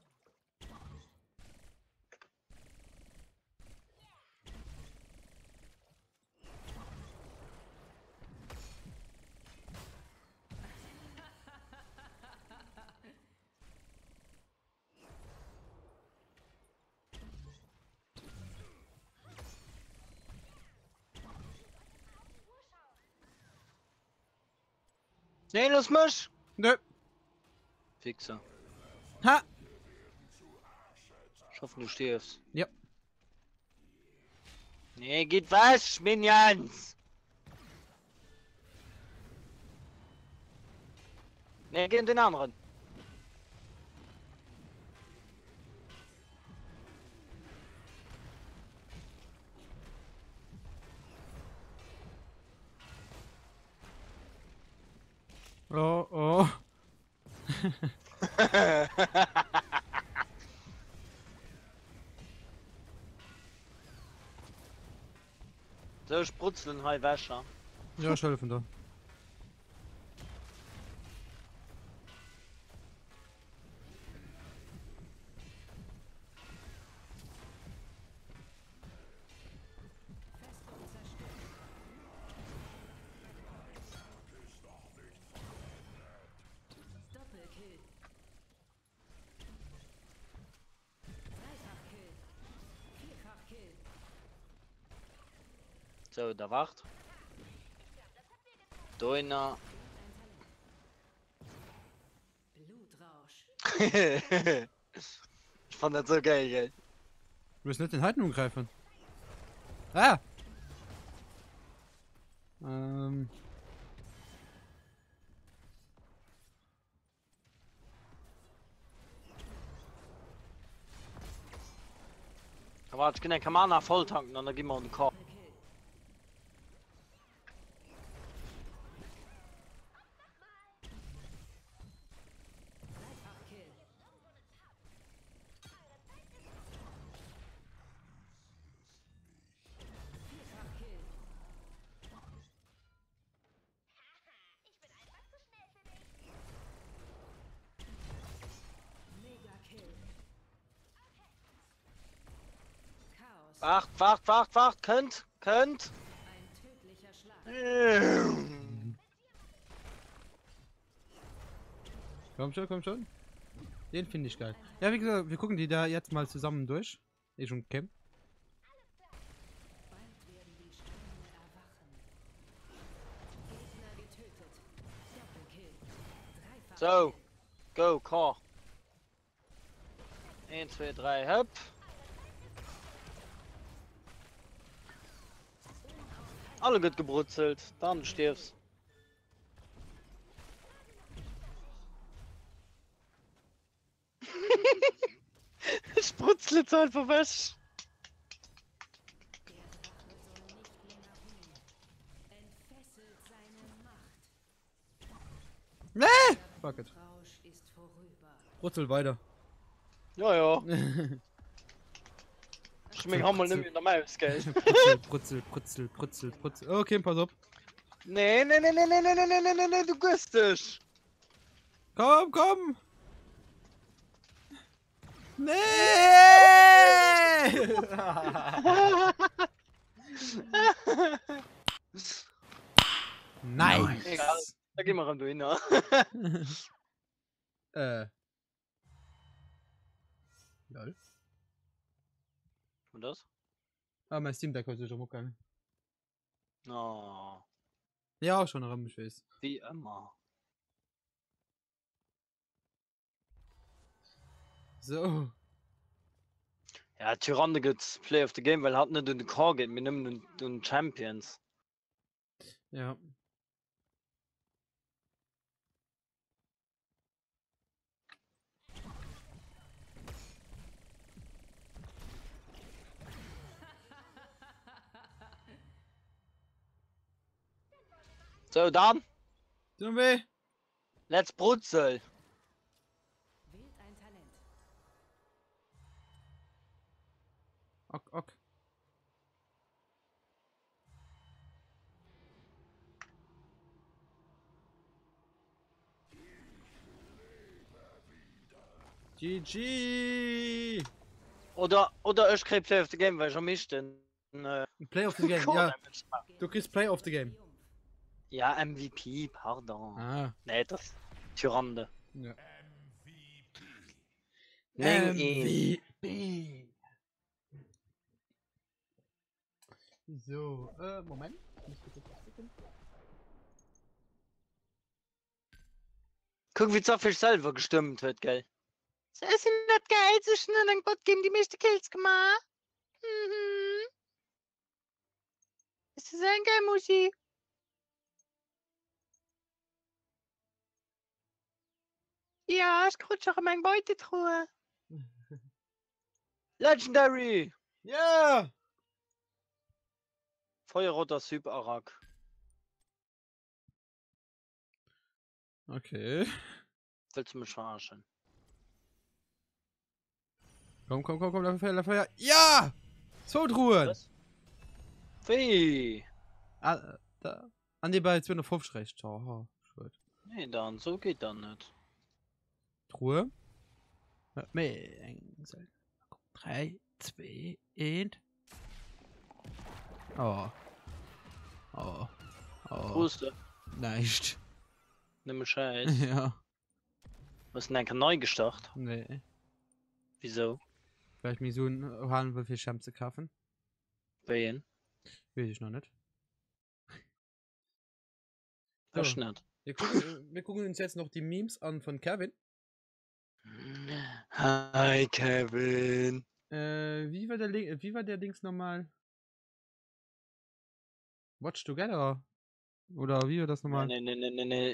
Nee, lass mich. Nö. Fixer. Ha. Ich hoffe, du stirbst. Ja. Nee, geht was, Minions. Nee, geh in den anderen. Oh. So sprutzeln, hei Wäscher. Ja, ich helfe da. So, da wacht. Doiner. Blutrausch. Ich fand das so geil, gell? Du musst nicht den Halten umgreifen. Ah! Aber ich kann ja Kamana voll tanken und dann gehen wir um den Korb. Chaos. Wacht, könnt. Ein tödlicher Schlag. Komm schon. Den finde ich geil. Ja, wie gesagt, wir gucken die da jetzt mal zusammen durch. Ich und Cam. Bald werden die Stürme erwachen. Gegner getötet. Doppelkill. Dreifach. So, go, Core. 1, 2, 3, hopp. Alle gut gebrutzelt, dann stirbst. Ich brutzle jetzt einfach weg. Der Drache soll nicht länger ruhen. Entfesselt seine Macht. Nee! Fuck it. Rausch ist vorüber. Brutzel weiter. Ja. Ich mich mal nicht mehr in der Maus, gell? Brutzel. Okay, pass auf. Nee, du gehst dich. Komm! Nee! Nice! Egal, da gehen wir ran, du hin, ne? Lol. Und das? Ah, mein Steam Deck heute schon gegangen. No, Ja, auch schon ein Rammischweiß. wie immer. So. Ja, Tyrande gibt's Play of the Game, weil hat nicht den Core geht, wir nehmen den Champions. Ja. So, dann, Tun weh. let's brutzel. Wählt ein Talent. Ok. GG! Oder ich krieg Play of the Game, weil ich mich den Play of the Game, ja. Du kriegst Play of the Game. Ja, MVP, pardon. Ah. Nee, das Tyrande. Ja. Neng ihn. MVP. So, Moment. Ich muss kurz was gucken. Guck, wie so viel selber gestimmt wird, gell? Das ist nicht geil, so schnell ein Gott geben die meisten Kills gemacht. Mhm. Das ist ein geil, Musi. Ja, ich rutsche auch in meine Beutetruhe. Legendary! Ja! Feuerroter Sybarak. Okay. Willst du mich verarschen? Komm, lauf Feuer. Ja! Zotruhen! Was? Wie? Ah, da. An die bei 250 recht. Oh, schuld. Nee, dann, so geht dann nicht. Truhe. 3, 2, 1. Oh. Puste. Nicht. Nimm Scheiß. Ja. Was ist denn eigentlich neu gestartet? Nee. Wieso? Vielleicht mir so ein haben wir viel Chance zu kaufen. Wen? Weiß ich noch nicht. Das nicht. Wir gucken uns jetzt noch die Memes an von Kevin. Hi, Kevin. Wie war der Dings nochmal? Watch Together? Oder wie war das nochmal? Nee,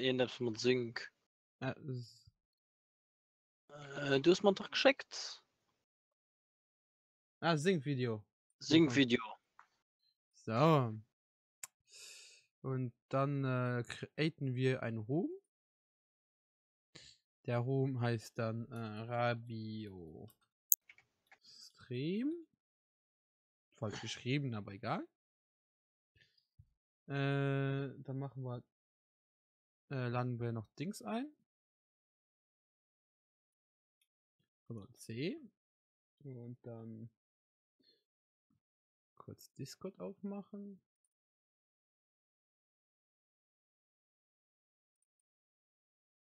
irgendwas mit Sync. Äh, Du hast mir doch geschickt. Sing-Video. Sing-Video. So. Und dann createn wir einen Room. Der Room heißt dann Rabio Stream. Falsch geschrieben, aber egal. Dann machen wir laden wir noch Dings ein. Ctrl C. Und dann kurz Discord aufmachen.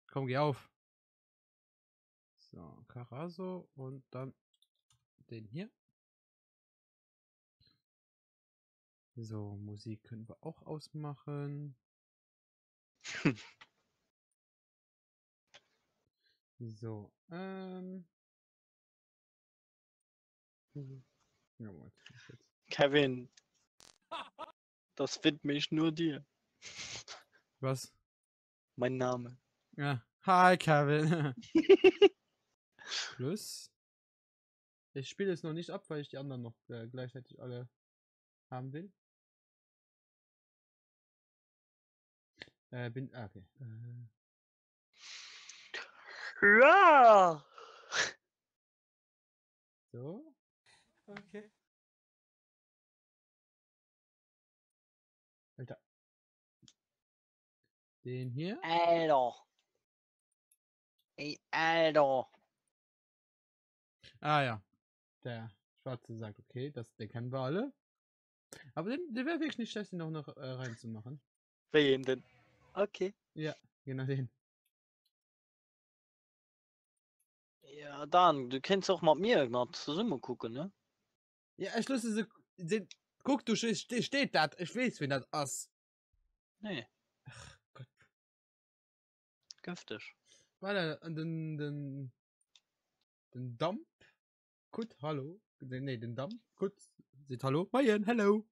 Komm, geh auf. So, Carazo und dann den hier. So, Musik können wir auch ausmachen. So, ja, Moment, jetzt. Kevin. Das widme ich nur dir. Was? Mein Name. Ja. Hi, Kevin. Plus. Ich spiele es noch nicht ab, weil ich die anderen noch gleichzeitig alle haben will. Okay. Ja. So. Okay. Alter. Den hier. Alter. Ey, Alter. Ah ja. Der Schwarze sagt, okay, den kennen wir alle. Aber den wäre wirklich nicht schlecht, den auch noch reinzumachen. Wen denn? Okay. Ja, genau den. Ja, dann, du kannst auch mit mir noch zusammen gucken, ne? Ja, ich schlüssel den. Guck, du steht das. Ich weiß, wenn das ist. Nee, Ach Gott. giftig. Warte, den Dump. Gut, hallo. Den Dump. Gut. Sieht hallo. Moin, hello.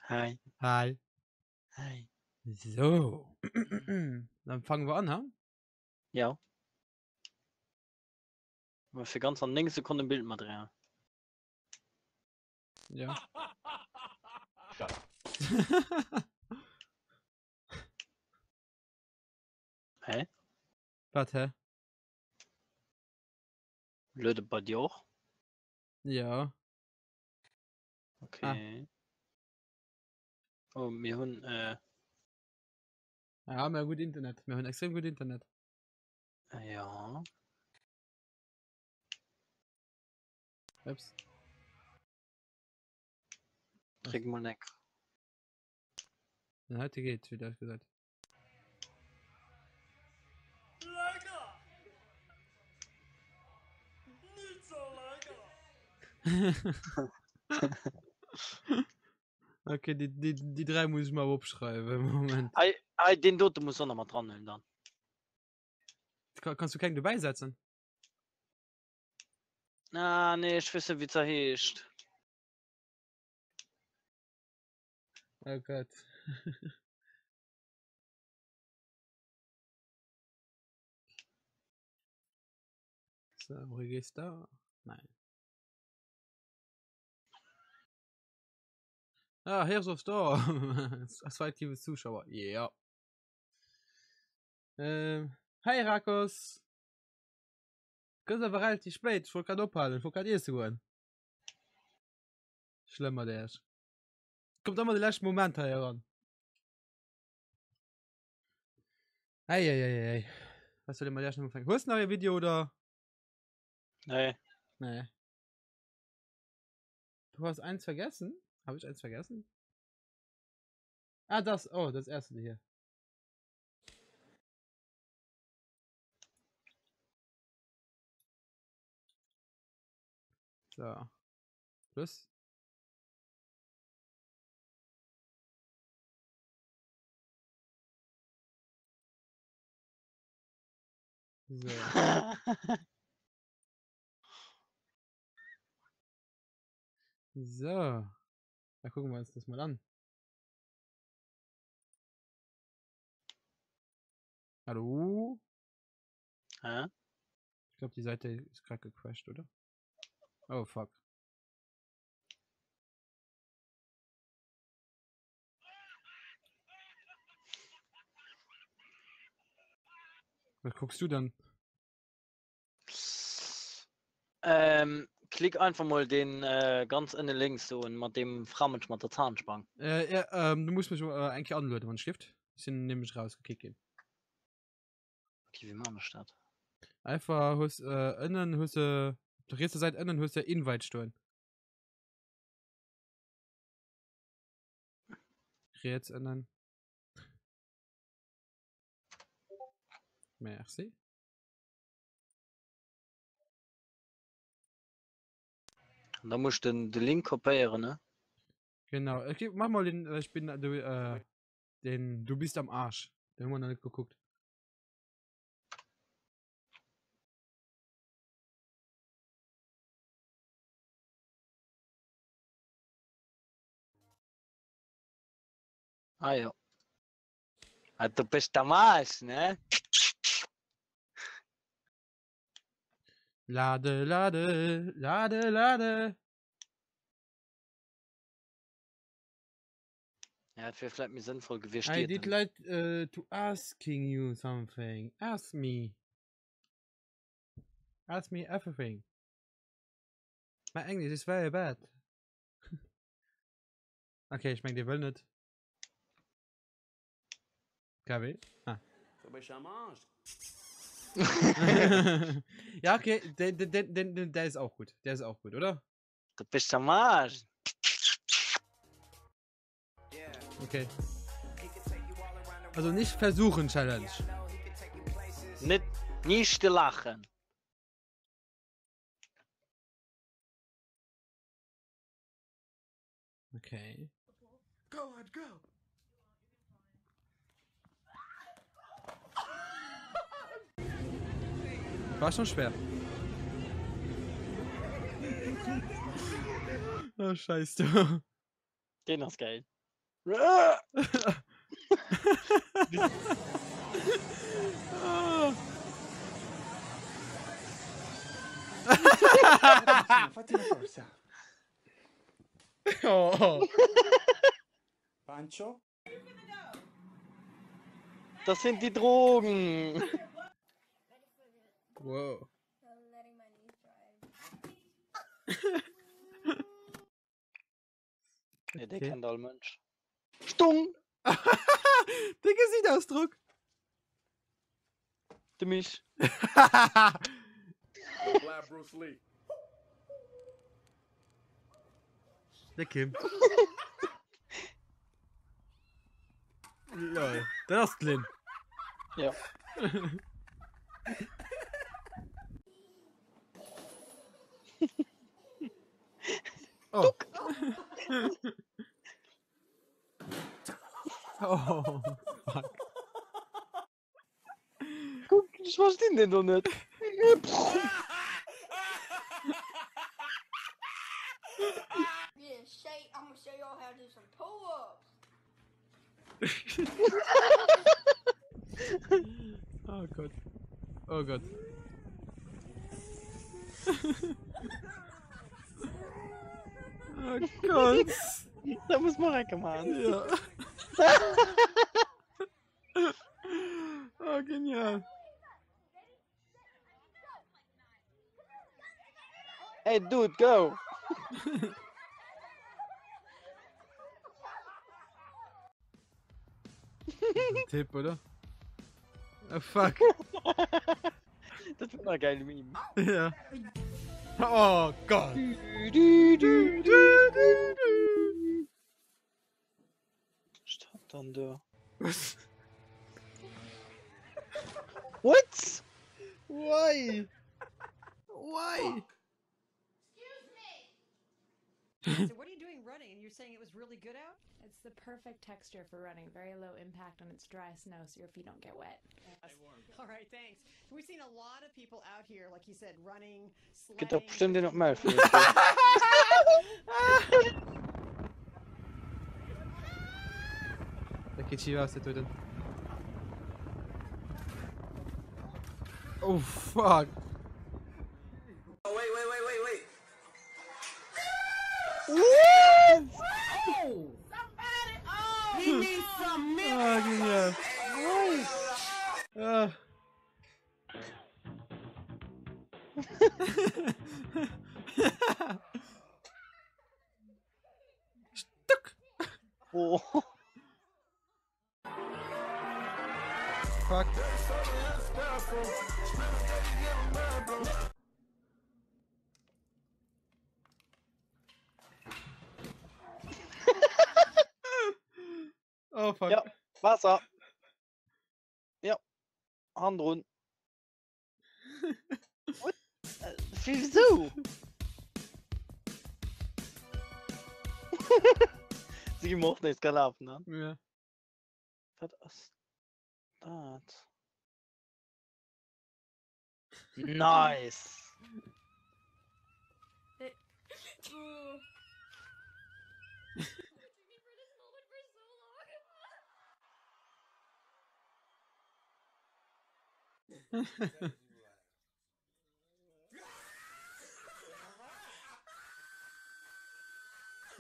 Hi. Hi. Hi. So. Dann fangen wir an, ha? Ja. Aber für ganz an 9 Sekunden Bild mal drehen. Ja. Hä? Was, hä? Leute bei dir auch? Ja. Okay. Oh, wir haben, Ja, wir haben gut Internet. Wir haben extrem gut Internet. ja. Ups. Trink mal neck. Ja, heute geht's, wie du gesagt. Okay, die drei muss ich mal aufschreiben. Moment. Den dort muss auch noch mal dran nehmen dann. Kannst du keinen dabei setzen? Ah, nee, ich weiß nicht, wie es heißt. Oh Gott. So, Register. Nein. Ah, Heroes of Store. Als aktive Zuschauer. Ja. Hi Rakos. Ganz aber relativ spät. Ich wollte gerade abhalten. Ich wollte gerade erst gehen. Schlimmer der ist. Kommt immer der letzte Moment hier ran. Eieiei. Was soll ich mal der schon anfangen? Hast du noch ein Video oder? Nee. Nee. Du hast eins vergessen? Habe ich eins vergessen? Ah, das. Oh, das erste hier. So. Plus. So. So. Da gucken wir uns das mal an. Hallo? Hä? Ich glaube, die Seite ist gerade gecrashed, oder? Oh, fuck. Was guckst du dann? Klick einfach mal den ganz innen links so und mit dem Frammensch mit der Zahnspange. Ja, du musst mich eigentlich anlöten, wenn Stift. Ich bin nämlich rausgekickt. Okay, wie machen wir das? Einfach, hast, innen, hast du, auf der rechten Seite innen, hast du Invite stehen. Jetzt innen. Merci. Und dann musst du den Link kopieren, ne? Genau. Okay, mach mal den, ich bin, du bist am Arsch. Den haben wir noch nicht geguckt. Ah ja. Ah, du bist der Marsch, ne? Lade, lade, lade, lade. Ja, das wäre vielleicht mir sinnvoll gewesen. I did like to asking you something. Ask me. Ask me everything. My English is very bad. Okay, ich meine, die will nicht. KW? Ah. Du bist am Arsch. Ja, okay, der ist auch gut. Der ist auch gut, oder? Du bist der Marsch. Okay. Also nicht versuchen, Challenge. Nicht lachen. Okay. Go on, go. War schon schwer. Oh, scheiße. Den ist geil. Fatti una corsa. Oh. Pancho? Das sind die Drogen. Wow. Letting my knees dry. Ja, der Okay. kennt all Mensch. Stumm. Der Gesichtsausdruck. Du mich. Black Bruce Lee. Der Kim. Lol. Das ist Glenn. Ja. Oh. Oh. Fuck. Guck, ich verstehe den doch nicht. Get in shape. I'm gonna show y'all how to do some pull-ups. Oh Gott. Oh Gott. Oh Gott. Da muss man reinmachen. Ja. Oh, genial. Hey, dude, go. Tipp, oder? Oh, fuck. Das wird eine geile Meme. Ja. Oh Gott. Stopp dann da. Was? What? Why? Why? So what are you doing running? And you're saying it was really good out? It's the perfect texture for running. Very low impact on its dry snow, so your feet don't get wet. All right, thanks. We've seen a lot of people out here, like you said, running, Gibt doch sledding. bestimmt noch mehr für Da geht hier aus der Töten. Oh fuck. Oh, wait. He needs some milk. Ah, genial. Ah. Stuck. Oh. Fuck. Oh fuck. Ja, Wasser. Ja, Hand rund. Wieso? Sie mochte nicht gelaufen, ne? Ja. Was ist das? Nice.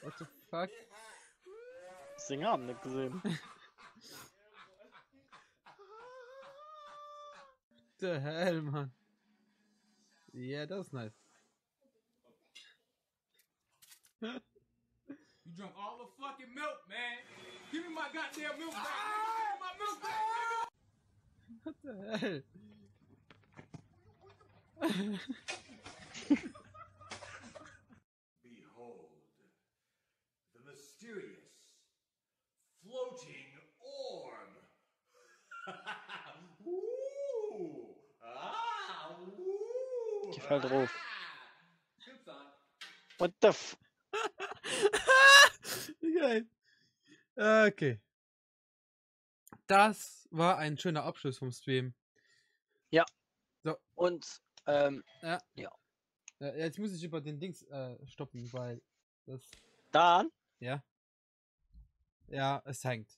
What the fuck? Singer haben nicht gesehen. The hell, man. Yeah, that's nice. You drunk all the fucking milk, man. Give me my goddamn milk back. Give me my milk back. What the hell? Behold, the mysterious floating orb. Ooh, ooh. Die fällt drauf. What the f... Geil. Okay. Das war ein schöner Abschluss vom Stream. Ja. So. Und, Ja. ja. Jetzt muss ich über den Dings stoppen, weil das... Dann? Ja. Ja, es hängt.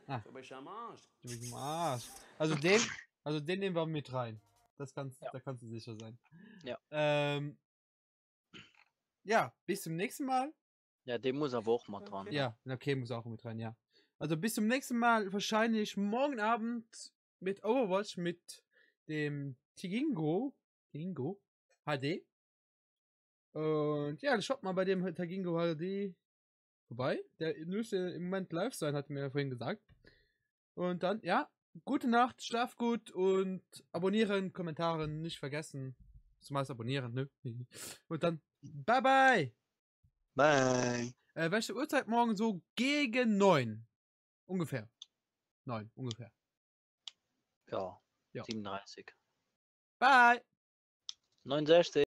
Ah. Foi bem chamado. Du bist im Arsch. Also den nehmen wir mit rein. Das kannst, Ja. Da kannst du sicher sein. Ja. Ja, bis zum nächsten Mal. Ja, den muss aber auch mal dran. Ja, okay, muss auch mit rein, ja. Also bis zum nächsten Mal, wahrscheinlich morgen Abend mit Overwatch mit dem Tigingo HD. Und ja, schaut mal bei dem Tigingo HD vorbei. Der müsste im Moment live sein, hat mir ja vorhin gesagt. Und dann, ja, gute Nacht, schlaf gut und abonnieren, Kommentare nicht vergessen. Zumeist abonnieren, ne? Und dann, bye bye! Bye! Welche Uhrzeit morgen? So gegen 9. Ungefähr. 9, ungefähr. Ja, Ja. 37. Bye! 69.